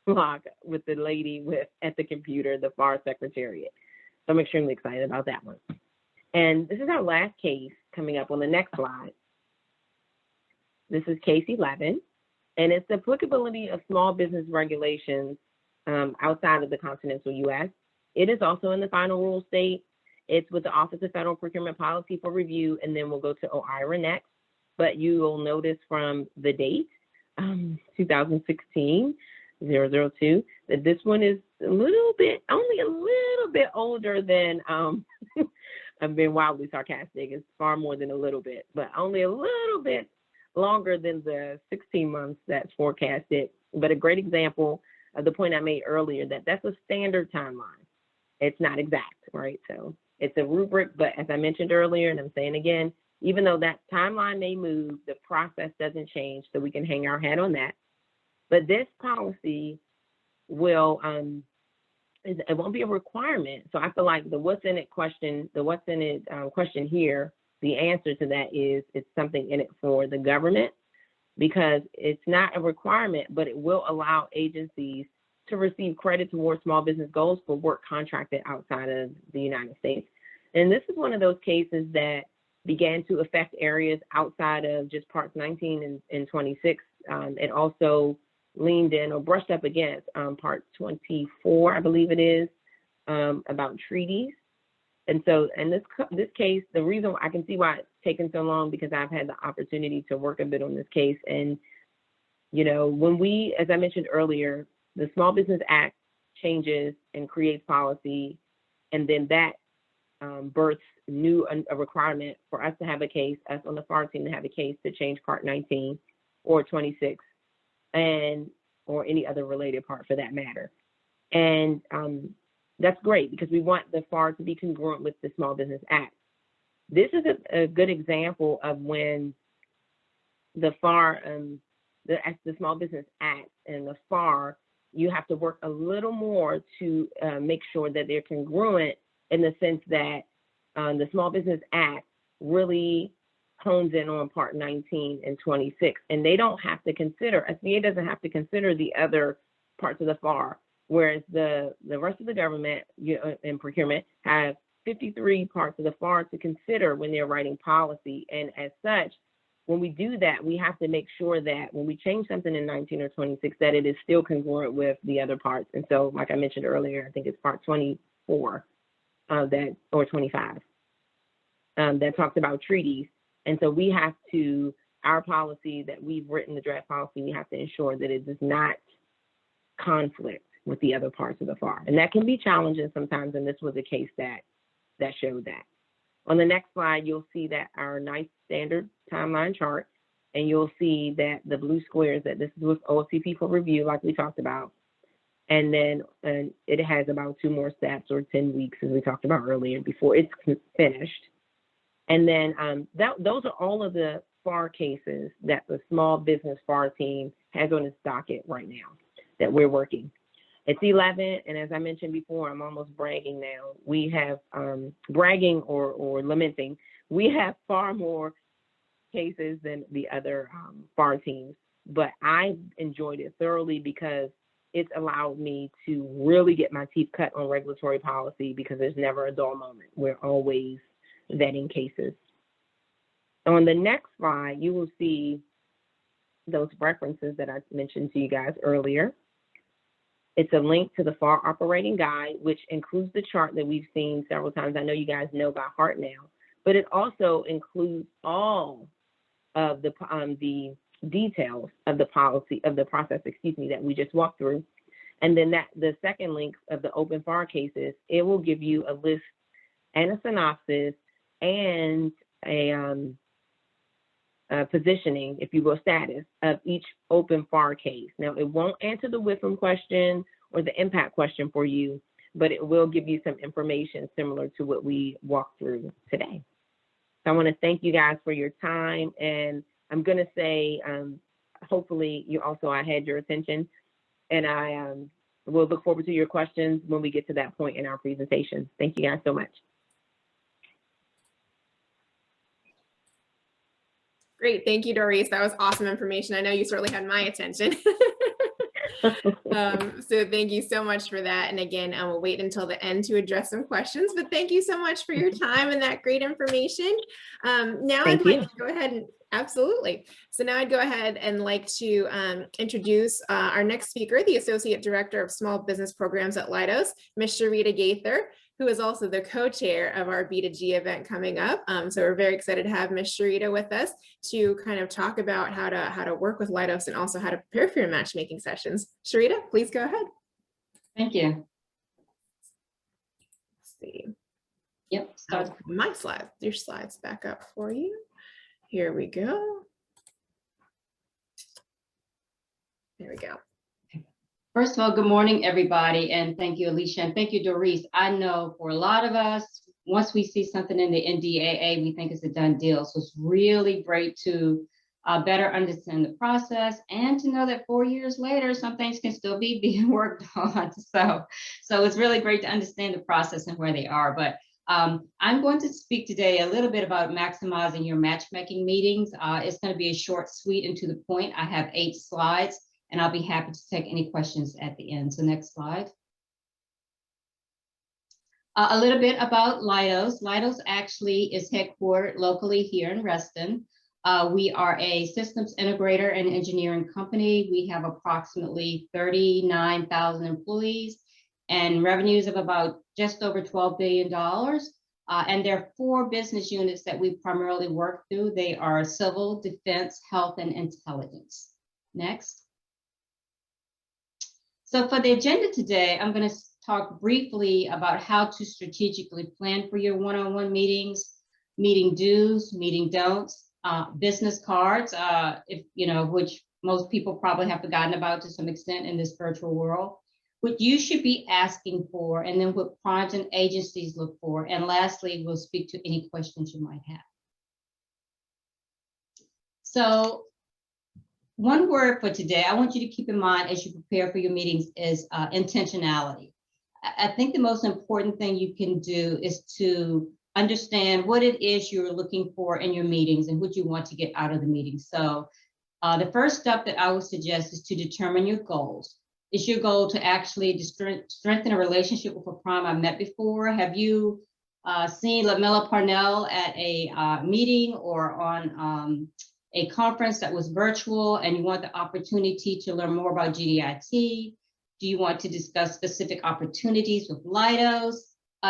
block with the lady at the computer, the FAR Secretariat. So I'm extremely excited about that one. And this is our last case coming up on the next slide. This is case 11, and it's the applicability of small business regulations outside of the continental U.S. It is also in the final rule state. It's with the Office of Federal Procurement Policy for review, and then we'll go to OIRA next. But you will notice from the date, 2016-002, that this one is only a little bit older than, I'm being wildly sarcastic, it's far more than a little bit, but only a little bit longer than the 16 months that's forecasted. But a great example of the point I made earlier, that that's a standard timeline. It's not exact, right? So it's a rubric, but as I mentioned earlier, and I'm saying again, even though that timeline may move, the process doesn't change, so we can hang our hat on that. But this policy will, it won't be a requirement. So I feel like the what's in it question here, the answer to that is it's something in it for the government, because it's not a requirement, but it will allow agencies to receive credit towards small business goals for work contracted outside of the United States. And this is one of those cases that began to affect areas outside of just parts 19 and 26. It also leaned in or brushed up against part 24, I believe it is, about treaties. And so in this case, the reason I can see why it's taken so long, because I've had the opportunity to work a bit on this case. And, you know, when we, as I mentioned earlier, the Small Business Act changes and creates policy, and then that births a requirement for us to have a case, us on the FAR team to have a case to change part 19 or 26 or any other related part for that matter. And that's great, because we want the FAR to be congruent with the Small Business Act. This is a good example of when the FAR, the Small Business Act and the FAR, you have to work a little more to make sure that they're congruent, in the sense that the Small Business Act really hones in on part 19 and 26, and they don't have to consider, SBA doesn't have to consider the other parts of the FAR, whereas the rest of the government and procurement have 53 parts of the FAR to consider when they're writing policy. And as such, when we do that, we have to make sure that when we change something in 19 or 26, that it is still congruent with the other parts. And so, like I mentioned earlier, I think it's part 24 or 25 that talks about treaties. And so we have to, our policy that we've written, the draft policy, we have to ensure that it does not conflict with the other parts of the FAR. And that can be challenging sometimes, and this was a case that showed that. On the next slide, you'll see that our nice standard timeline chart, and you'll see that the blue squares, that this is with OFCP for review, like we talked about. And then it has about 2 more steps, or 10 weeks, as we talked about earlier, before it's finished. And then those are all of the FAR cases that the Small Business FAR team has on its docket right now that we're working. It's 11, and as I mentioned before, I'm almost bragging now. We have bragging or lamenting. We have far more cases than the other FAR teams, but I enjoyed it thoroughly, because it's allowed me to really get my teeth cut on regulatory policy, because there's never a dull moment. We're always vetting cases. On the next slide, you will see those references that I mentioned to you guys earlier. It's a link to the FAR operating guide, which includes the chart that we've seen several times. I know you guys know by heart now, but it also includes all of the details of the policy, of the process, that we just walked through. And then the second link of the open FAR cases, it will give you a list and a synopsis and a positioning, if you will, status of each open FAR case. Now, it won't answer the WIFM question or the impact question for you, but it will give you some information similar to what we walked through today. So I want to thank you guys for your time, and I'm going to say, hopefully I had your attention, and I will look forward to your questions when we get to that point in our presentation. Thank you guys so much. Great, thank you, Doris. That was awesome information. I know you certainly had my attention. So thank you so much for that. And again, I will wait until the end to address some questions, but thank you so much for your time and that great information. Now I'd like to go ahead and absolutely. So now I'd go ahead and like to introduce our next speaker, the Associate Director of Small Business Programs at Leidos, Ms. Sharita Gaither, who is also the co-chair of our B2G event coming up. So we're very excited to have Ms. Sharita with us to kind of talk about how to work with Leidos and also how to prepare for your matchmaking sessions. Sharita, please go ahead. Thank you. Let's see. Yep, start. My slides, your slides back up for you. Here we go. There we go. First of all, good morning, everybody, and thank you, Alicia, and thank you, Doris. I know for a lot of us, once we see something in the NDAA, we think it's a done deal. So it's really great to better understand the process and to know that 4 years later, some things can still be being worked on. So it's really great to understand the process and where they are. But I'm going to speak today a little bit about maximizing your matchmaking meetings. It's going to be a short, sweet, and to the point. I have 8 slides. And I'll be happy to take any questions at the end. So next slide. A little bit about Leidos. Leidos actually is headquartered locally here in Reston. We are a systems integrator and engineering company. We have approximately 39,000 employees and revenues of about just over $12 billion. And there are 4 business units that we primarily work through. They are civil, defense, health, and intelligence. Next. So for the agenda today, I'm going to talk briefly about how to strategically plan for your one-on-one meetings, meeting do's, meeting don'ts, business cards, which most people probably have forgotten about to some extent in this virtual world, what you should be asking for, and then what primes and agencies look for. And lastly, we'll speak to any questions you might have. So one word for today, I want you to keep in mind as you prepare for your meetings is intentionality. I think the most important thing you can do is to understand what it is you're looking for in your meetings and what you want to get out of the meeting. So the first step that I would suggest is to determine your goals. Is your goal to actually strengthen a relationship with a prime I met before? Have you seen Lamella Parnell at a meeting or on a conference that was virtual and you want the opportunity to learn more about GDIT? Do you want to discuss specific opportunities with Leidos?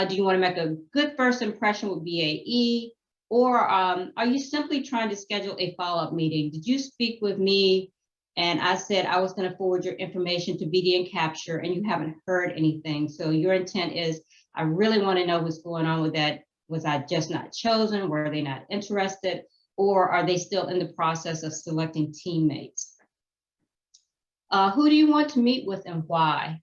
Do you want to make a good first impression with BAE? Or are you simply trying to schedule a follow-up meeting? Did you speak with me and I said I was going to forward your information to BD and Capture and you haven't heard anything? So your intent is, I really want to know what's going on with that. Was I just not chosen? Were they not interested? Or are they still in the process of selecting teammates? Who do you want to meet with and why?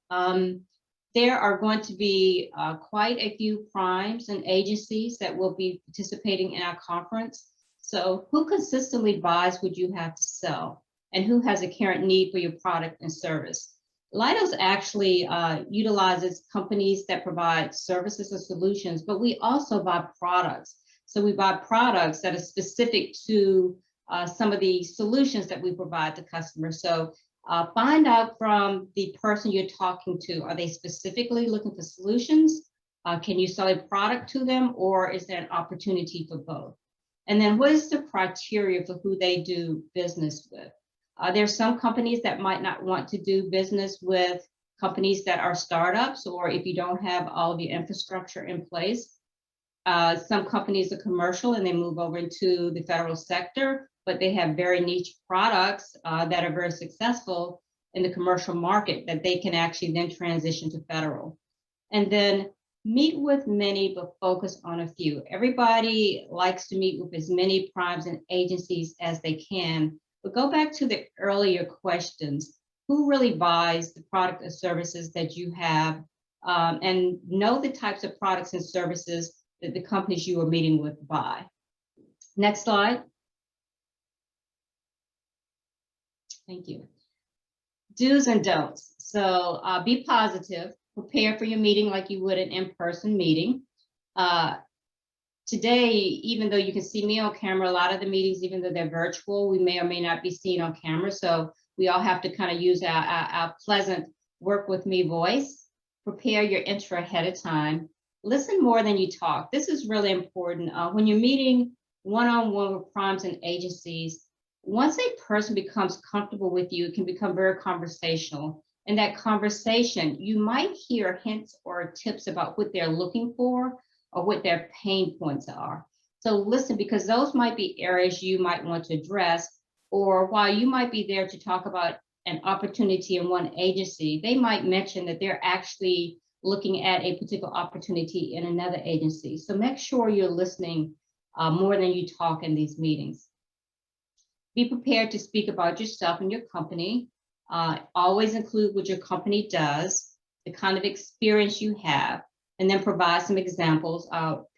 There are going to be quite a few primes and agencies that will be participating in our conference. So who consistently buys what you have to sell? And who has a current need for your product and service? Leidos actually utilizes companies that provide services or solutions, but we also buy products. So we buy products that are specific to some of the solutions that we provide to customers. So find out from the person you're talking to, are they specifically looking for solutions? Can you sell a product to them, or is there an opportunity for both? And then what is the criteria for who they do business with? There's some companies that might not want to do business with companies that are startups, or if you don't have all of your infrastructure in place. Some companies are commercial and they move over into the federal sector, but they have very niche products that are very successful in the commercial market that they can actually then transition to federal. And then Meet with many, but focus on a few. Everybody likes to meet with as many primes and agencies as they can, but go back to the earlier questions. Who really buys the product or services that you have? And know the types of products and services that the companies you are meeting with buy. Next slide. Thank you. Do's and don'ts. So be positive. Prepare for your meeting like you would an in-person meeting. Today, even though you can see me on camera, a lot of the meetings, even though they're virtual, we may or may not be seen on camera. So we all have to kind of use our pleasant work with me voice. Prepare your intro ahead of time. Listen more than you talk. This is really important. When you're meeting one-on-one with primes and agencies, once a person becomes comfortable with you, it can become very conversational. In that conversation, you might hear hints or tips about what they're looking for or what their pain points are. So listen, because those might be areas you might want to address, or while you might be there to talk about an opportunity in one agency, they might mention that they're actually looking at a particular opportunity in another agency. So make sure you're listening more than you talk in these meetings. Be prepared to speak about yourself and your company. Always include what your company does, the kind of experience you have, and then provide some examples.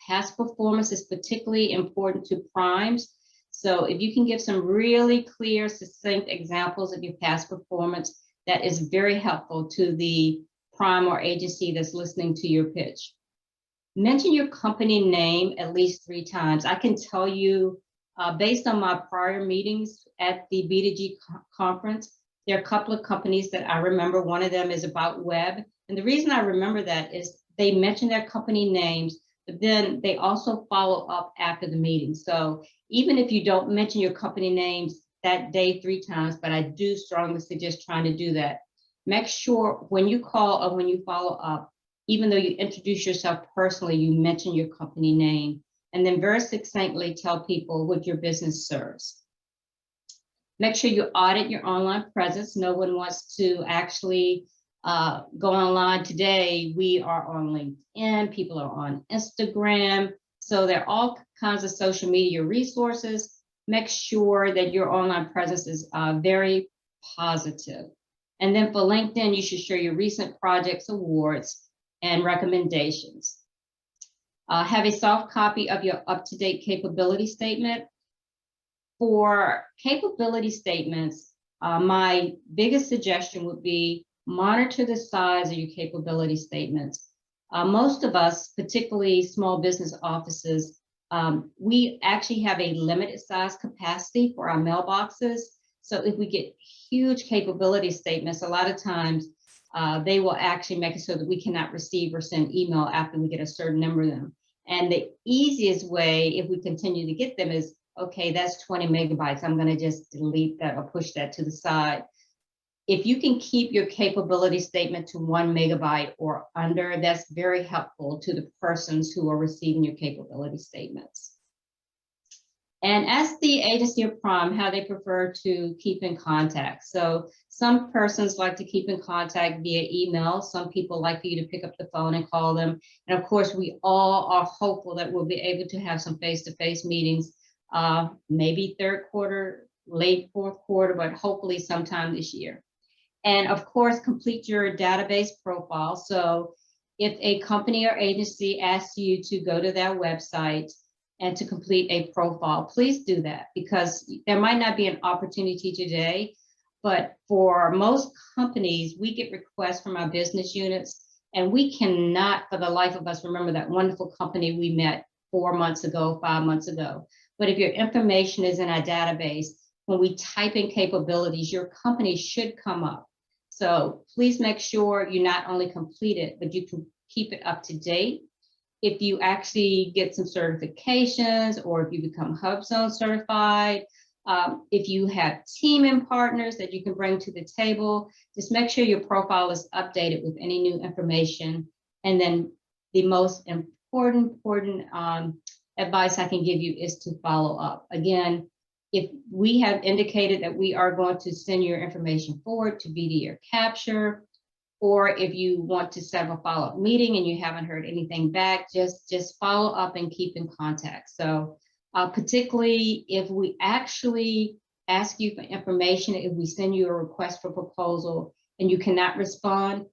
Past performance is particularly important to primes. So if you can give some really clear, succinct examples of your past performance, that is very helpful to the prime or agency that's listening to your pitch. Mention your company name at least 3 times. I can tell you, based on my prior meetings at the B2G conference, there are a couple of companies that I remember. One of them is About Web. And the reason I remember that is they mention their company names, but then they also follow up after the meeting. So even if you don't mention your company names that day 3 times, but I do strongly suggest trying to do that. Make sure when you call or when you follow up, even though you introduce yourself personally, you mention your company name, and then very succinctly tell people what your business serves. Make sure you audit your online presence. No one wants to actually go online today. We are on LinkedIn, people are on Instagram. So there are all kinds of social media resources. Make sure that your online presence is very positive. And then for LinkedIn, you should share your recent projects, awards, and recommendations. Have a soft copy of your up-to-date capability statement. For capability statements, my biggest suggestion would be monitor the size of your capability statements. Most of us, particularly small business offices, we actually have a limited size capacity for our mailboxes. So if we get huge capability statements, a lot of times they will actually make it so that we cannot receive or send email after we get a certain number of them. And the easiest way, if we continue to get them, is, okay, that's 20 megabytes. I'm going to just delete that or push that to the side. If you can keep your capability statement to 1 megabyte or under, that's very helpful to the persons who are receiving your capability statements. And ask the agency or prime how they prefer to keep in contact. So some persons like to keep in contact via email. Some people like for you to pick up the phone and call them. And of course, we all are hopeful that we'll be able to have some face-to-face meetings, maybe 3rd quarter, late 4th quarter, but hopefully sometime this year. And of course, complete your database profile. So if a company or agency asks you to go to their website and to complete a profile, please do that, because there might not be an opportunity today, but for most companies, we get requests from our business units, and we cannot for the life of us remember that wonderful company we met 4 months ago, 5 months ago. But if your information is in our database, when we type in capabilities, your company should come up. So please make sure you not only complete it, but you can keep it up to date. If you actually get some certifications, or if you become HubZone certified, if you have team and partners that you can bring to the table, just make sure your profile is updated with any new information. And then the most important advice I can give you is to follow up. Again, if we have indicated that we are going to send your information forward to BD or capture, or if you want to set up a follow-up meeting and you haven't heard anything back, just follow up and keep in contact. So particularly if we actually ask you for information, if we send you a request for proposal and you cannot respond,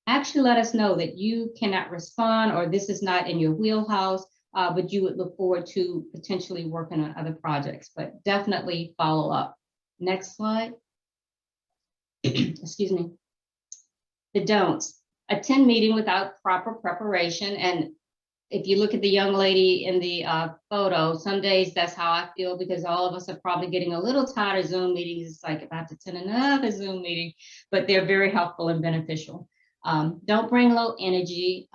actually let us know that you cannot respond or this is not in your wheelhouse, but you would look forward to potentially working on other projects, but definitely follow up. Next slide. Excuse me. The don'ts. Attend meeting without proper preparation. And if you look at the young lady in the photo, some days that's how I feel, because all of us are probably getting a little tired of Zoom meetings. It's like, if I have to attend another Zoom meeting, but they're very helpful and beneficial. Don't bring low energy.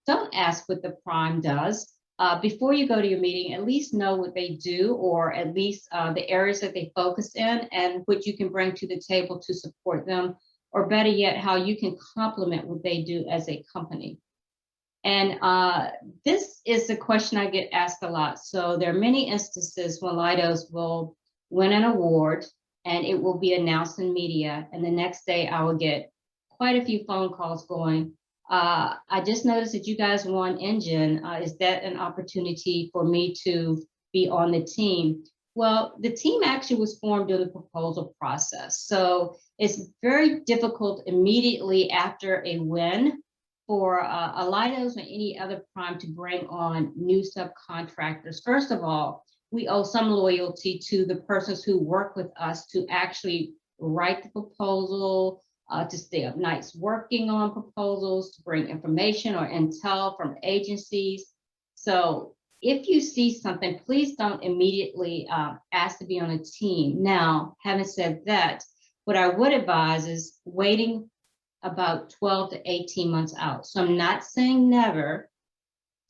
Don't ask what the prime does. Before you go to your meeting, at least know what they do, or at least the areas that they focus in and what you can bring to the table to support them, or better yet, how you can complement what they do as a company. And this is a question I get asked a lot. So there are many instances when Leidos will win an award and it will be announced in media. And the next day I will get quite a few phone calls going, I just noticed that you guys won Engine. Is that an opportunity for me to be on the team? Well, the team actually was formed during the proposal process. So it's very difficult immediately after a win for a Leidos or any other prime to bring on new subcontractors. First of all, we owe some loyalty to the persons who work with us to actually write the proposal, to stay up nights working on proposals, to bring information or intel from agencies. So if you see something, please don't immediately ask to be on a team. Now, having said that, what I would advise is waiting about 12 to 18 months out. So I'm not saying never.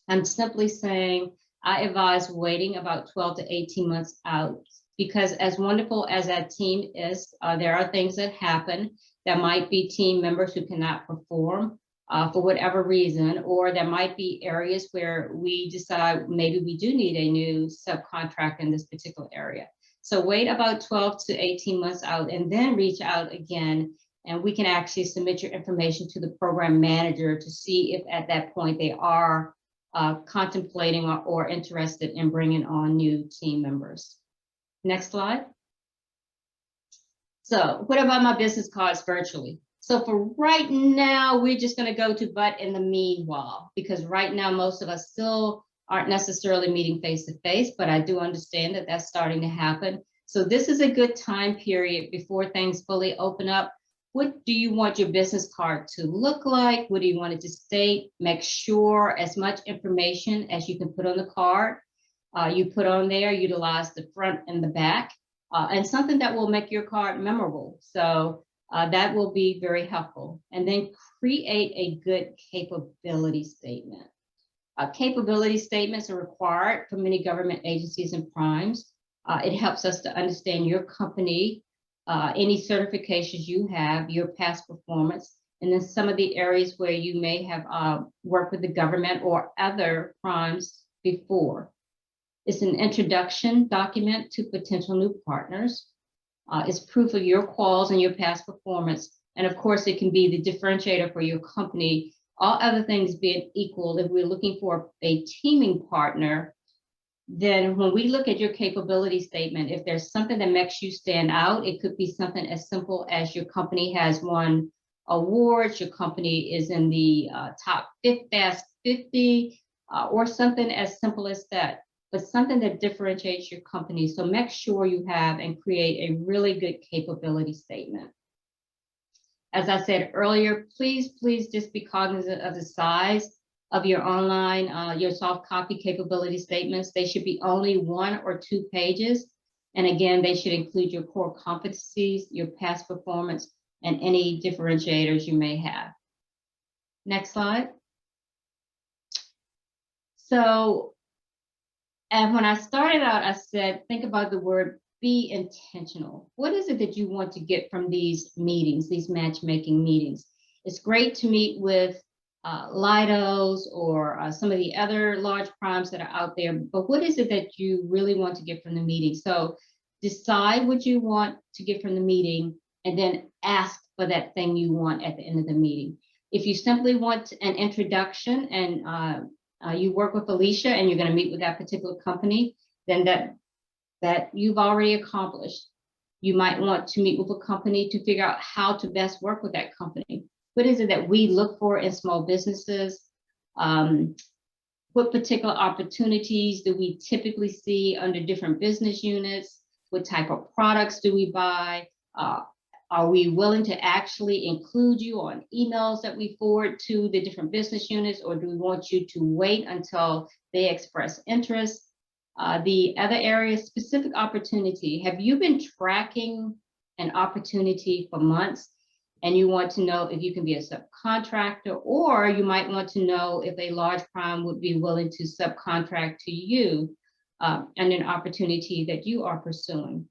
I'm simply saying I advise waiting about 12 to 18 months out, because as wonderful as that team is, there are things that happen. There might be team members who cannot perform for whatever reason, or there might be areas where we decide maybe we do need a new subcontract in this particular area. So wait about 12 to 18 months out and then reach out again, and we can actually submit your information to the program manager to see if at that point they are contemplating or interested in bringing on new team members. Next slide. So what about my business cards virtually? So for right now, we're just going to go to but in the meanwhile, because right now, most of us still aren't necessarily meeting face to face, but I do understand that that's starting to happen. So this is a good time period before things fully open up. What do you want your business card to look like? What do you want it to state? Make sure as much information as you can put on the card, you put on there, utilize the front and the back, and something that will make your card memorable. So that will be very helpful. And then create a good capability statement. Capability statements are required for many government agencies and primes. It helps us to understand your company, any certifications you have, your past performance, and then some of the areas where you may have worked with the government or other primes before. It's an introduction document to potential new partners. It's proof of your quals and your past performance. And of course, it can be the differentiator for your company. All other things being equal, if we're looking for a teaming partner, then when we look at your capability statement, if there's something that makes you stand out, it could be something as simple as your company has won awards, your company is in the top Fast 50, or something as simple as that, but something that differentiates your company. So make sure you have and create a really good capability statement. As I said earlier, please just be cognizant of the size of your online, your soft copy capability statements. They should be only 1 or 2 pages. And again, they should include your core competencies, your past performance, and any differentiators you may have. Next slide. So, and when I started out, I said, think about the word be intentional. What is it that you want to get from these meetings, these matchmaking meetings? It's great to meet with Leidos or some of the other large primes that are out there, but what is it that you really want to get from the meeting? So decide what you want to get from the meeting and then ask for that thing you want at the end of the meeting. If you simply want an introduction and you work with Alicia and you're going to meet with that particular company, then that you've already accomplished. You might want to meet with a company to figure out how to best work with that company. What is it that we look for in small businesses? What particular opportunities do we typically see under different business units? What type of products do we buy? Are we willing to actually include you on emails that we forward to the different business units, or do we want you to wait until they express interest? The other area, specific opportunity. Have you been tracking an opportunity for months and you want to know if you can be a subcontractor, or you might want to know if a large prime would be willing to subcontract to you and an opportunity that you are pursuing.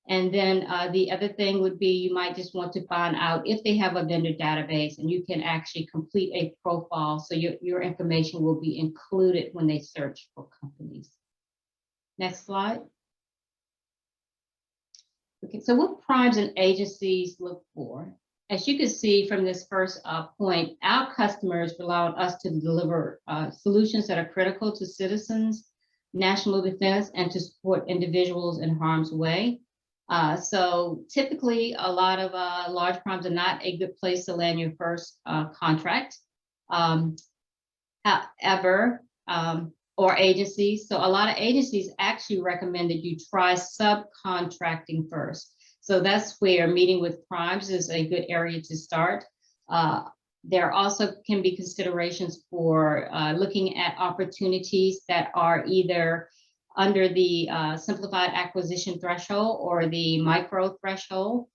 And then the other thing would be you might just want to find out if they have a vendor database and you can actually complete a profile so your information will be included when they search for companies. Next slide. Okay, so what primes and agencies look for? As you can see from this first point, our customers rely on us to deliver solutions that are critical to citizens, national defense, and to support individuals in harm's way. So typically, a lot of large primes are not a good place to land your first contract. However, or agencies. So a lot of agencies actually recommend that you try subcontracting first. So that's where meeting with primes is a good area to start. There also can be considerations for looking at opportunities that are either under the simplified acquisition threshold or the micro threshold.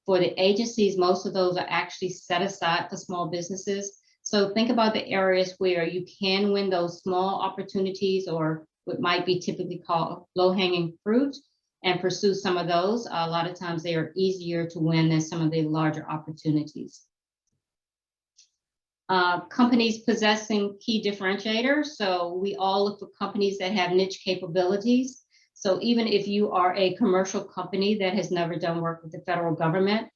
For the agencies, most of those are actually set aside for small businesses. So think about the areas where you can win those small opportunities, or what might be typically called low-hanging fruit, and pursue some of those. A lot of times they are easier to win than some of the larger opportunities. Companies possessing key differentiators. So we all look for companies that have niche capabilities. So even if you are a commercial company that has never done work with the federal government,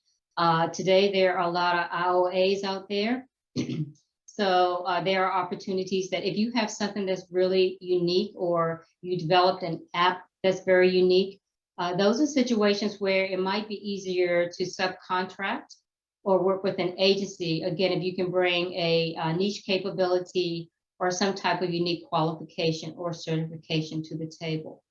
today there are a lot of IOAs out there. So there are opportunities that if you have something that's really unique, or you developed an app that's very unique, those are situations where it might be easier to subcontract or work with an agency. Again, if you can bring a niche capability or some type of unique qualification or certification to the table.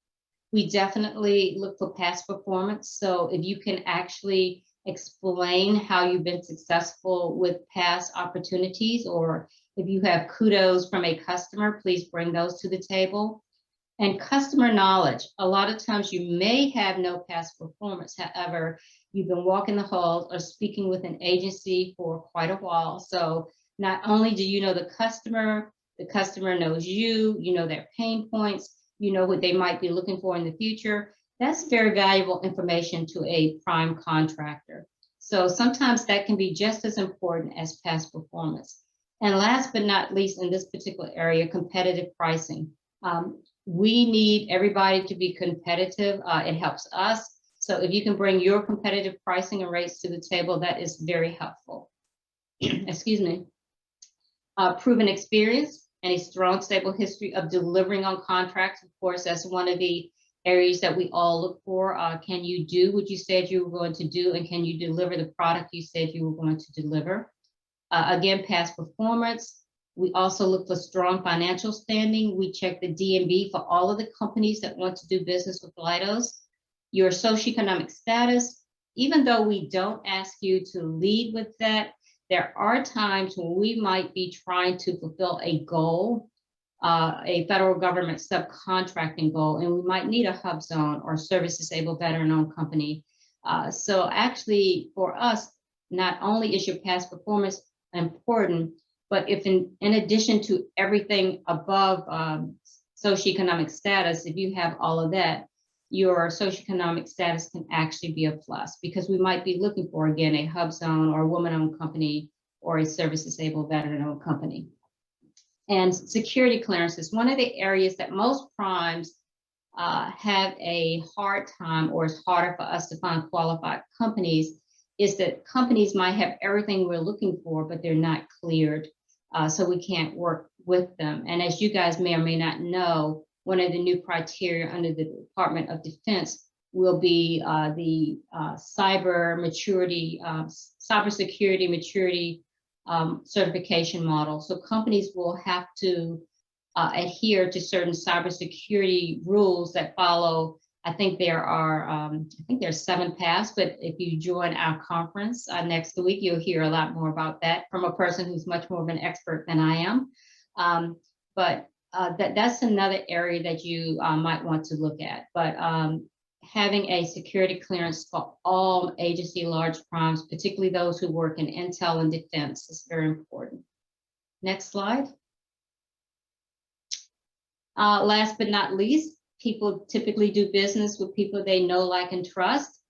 We definitely look for past performance. So if you can actually explain how you've been successful with past opportunities, or if you have kudos from a customer, please bring those to the table. And customer knowledge. A lot of times you may have no past performance. However, you've been walking the halls or speaking with an agency for quite a while. So not only do you know the customer knows you, you know their pain points, you know what they might be looking for in the future. That's very valuable information to a prime contractor. So sometimes that can be just as important as past performance. And last but not least, in this particular area, competitive pricing. We need everybody to be competitive. It helps us. So if you can bring your competitive pricing and rates to the table, that is very helpful. Excuse me. Proven experience and a strong, stable history of delivering on contracts. Of course, that's one of the areas that we all look for. Can you do what you said you were going to do, and can you deliver the product you said you were going to deliver? Again, past performance. We also look for strong financial standing. We check the DMV for all of the companies that want to do business with Leidos. Your socioeconomic status, even though we don't ask you to lead with that, there are times when we might be trying to fulfill a goal, a federal government subcontracting goal, and we might need a hub zone or service disabled veteran-owned company. So actually for us, not only is your past performance important, but if in addition to everything above socioeconomic status, if you have all of that, your socioeconomic status can actually be a plus, because we might be looking for, again, a hub zone or a woman-owned company or a service disabled veteran-owned company. And security clearances, one of the areas that most primes have a hard time, or it's harder for us to find qualified companies, is that companies might have everything we're looking for, but they're not cleared. So we can't work with them. And as you guys may or may not know, one of the new criteria under the Department of Defense will be the cybersecurity maturity certification model. So companies will have to adhere to certain cybersecurity rules that follow. I think there are 7 paths, but if you join our conference next week, you'll hear a lot more about that from a person who's much more of an expert than I am. But that's another area that you might want to look at. But having a security clearance for all agency large primes, particularly those who work in intel and defense, is very important. Next slide. Last but not least, people typically do business with people they know, like, and trust.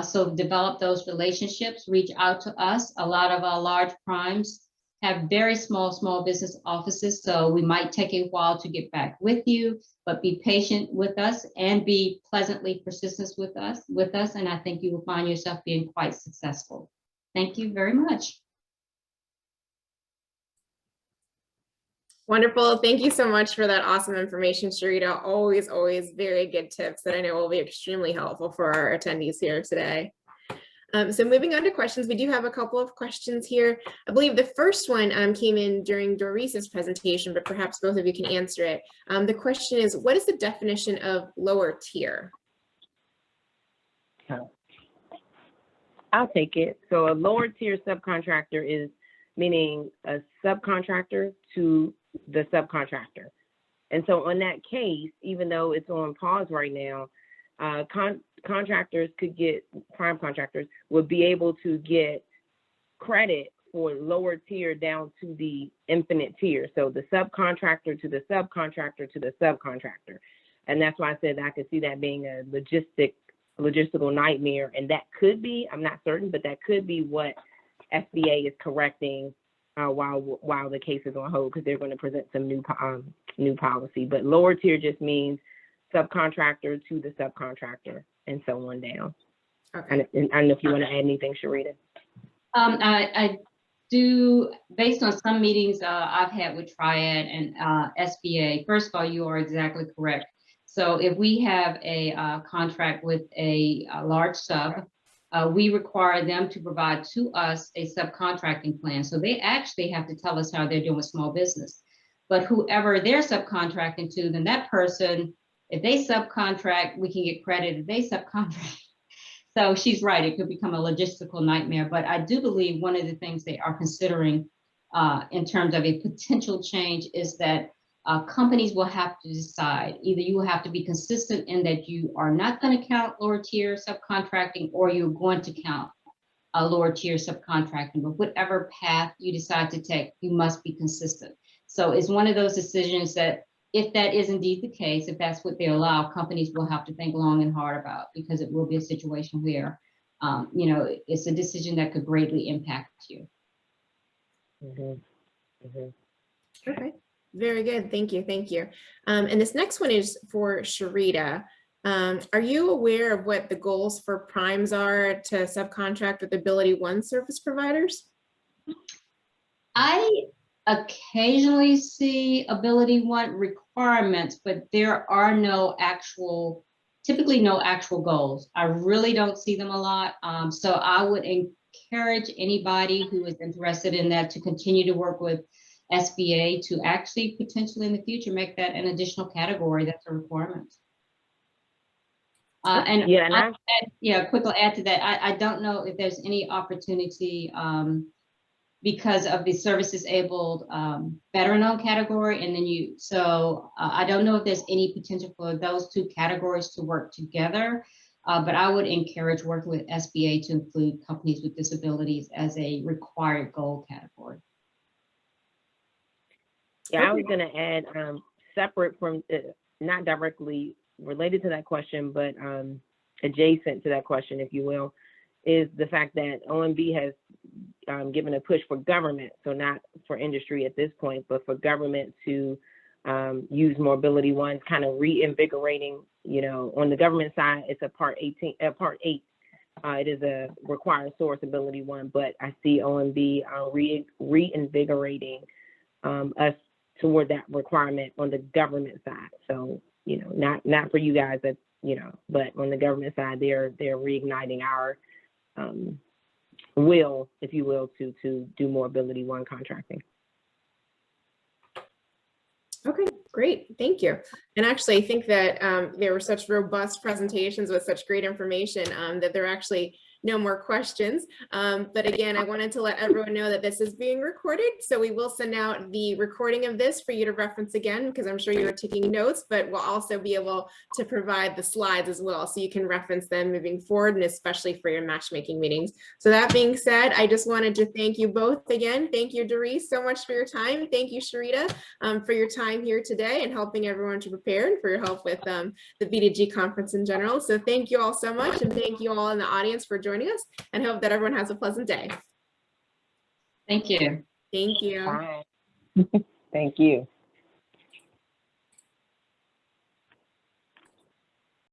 So develop those relationships, reach out to us. A lot of our large primes have very small business offices, so we might take a while to get back with you, but be patient with us and be pleasantly persistent with us, and I think you will find yourself being quite successful. Thank you very much. Wonderful. Thank you so much for that awesome information, Sharita. Always very good tips that I know will be extremely helpful for our attendees here today. So moving on to questions, we do have a couple of questions here. I believe the first one came in during Doris's presentation, but perhaps both of you can answer it. The question is, what is the definition of lower tier? I'll take it. So a lower tier subcontractor is meaning a subcontractor to the subcontractor. And so on that case, even though it's on pause right now, contractors could get, prime contractors would be able to get credit for lower tier down to the infinite tier. So the subcontractor to the subcontractor to the subcontractor. And that's why I said I could see that being a logistical nightmare. And that could be, I'm not certain, but that could be what SBA is correcting while the case is on hold, because they're going to present some new policy. But lower tier just means subcontractor to the subcontractor and so on down. Okay. And I don't know if you want to add anything, Sharita. I do, based on some meetings I've had with Triad and SBA. First of all, you are exactly correct. So if we have a contract with a large sub, we require them to provide to us a subcontracting plan. So they actually have to tell us how they're doing small business. But whoever they're subcontracting to, then that person, if they subcontract, we can get credit. If they subcontract, so she's right, it could become a logistical nightmare. But I do believe one of the things they are considering in terms of a potential change is that companies will have to decide. Either you will have to be consistent in that you are not going to count lower tier subcontracting, or you're going to count lower tier subcontracting. But whatever path you decide to take, you must be consistent. So it's one of those decisions that, if that is indeed the case, if that's what they allow, companies will have to think long and hard about, because it will be a situation where, you know, it's a decision that could greatly impact you. Okay, very good. Thank you. Thank you. And this next one is for Sharita. Are you aware of what the goals for primes are to subcontract with Ability One service providers? I occasionally see Ability One requirements, but there are typically no actual goals. I really don't see them a lot. So I would encourage anybody who is interested in that to continue to work with SBA to actually potentially in the future make that an additional category that's a requirement. And quickly add to that, I don't know if there's any opportunity because of the service disabled veteran-owned category, and then I don't know if there's any potential for those two categories to work together, but I would encourage working with SBA to include companies with disabilities as a required goal category. Yeah, I was going to add, separate from, not directly related to that question, but adjacent to that question, if you will, is the fact that OMB has given a push for government, so not for industry at this point, but for government to use Mobility One, kind of reinvigorating, you know, on the government side, it's a Part 8 It is a required source ability one, but I see OMB reinvigorating us toward that requirement on the government side. So, you know, not for you guys, that, you know, but on the government side, they're reigniting our will, if you will, to do more ability one contracting. Okay, great, thank you. And actually, I think that there were such robust presentations with such great information that there are actually no more questions. But again, I wanted to let everyone know that this is being recorded. So we will send out the recording of this for you to reference again, because I'm sure you are taking notes, but we'll also be able to provide the slides as well, so you can reference them moving forward, and especially for your matchmaking meetings. So that being said, I just wanted to thank you both again. Thank you, Doris, so much for your time. Thank you, Sharita, for your time here today and helping everyone to prepare, and for your help with the B2G conference in general. So thank you all so much, and thank you all in the audience for joining us, and hope that everyone has a pleasant day. Thank you. Thank you. Bye. Thank you.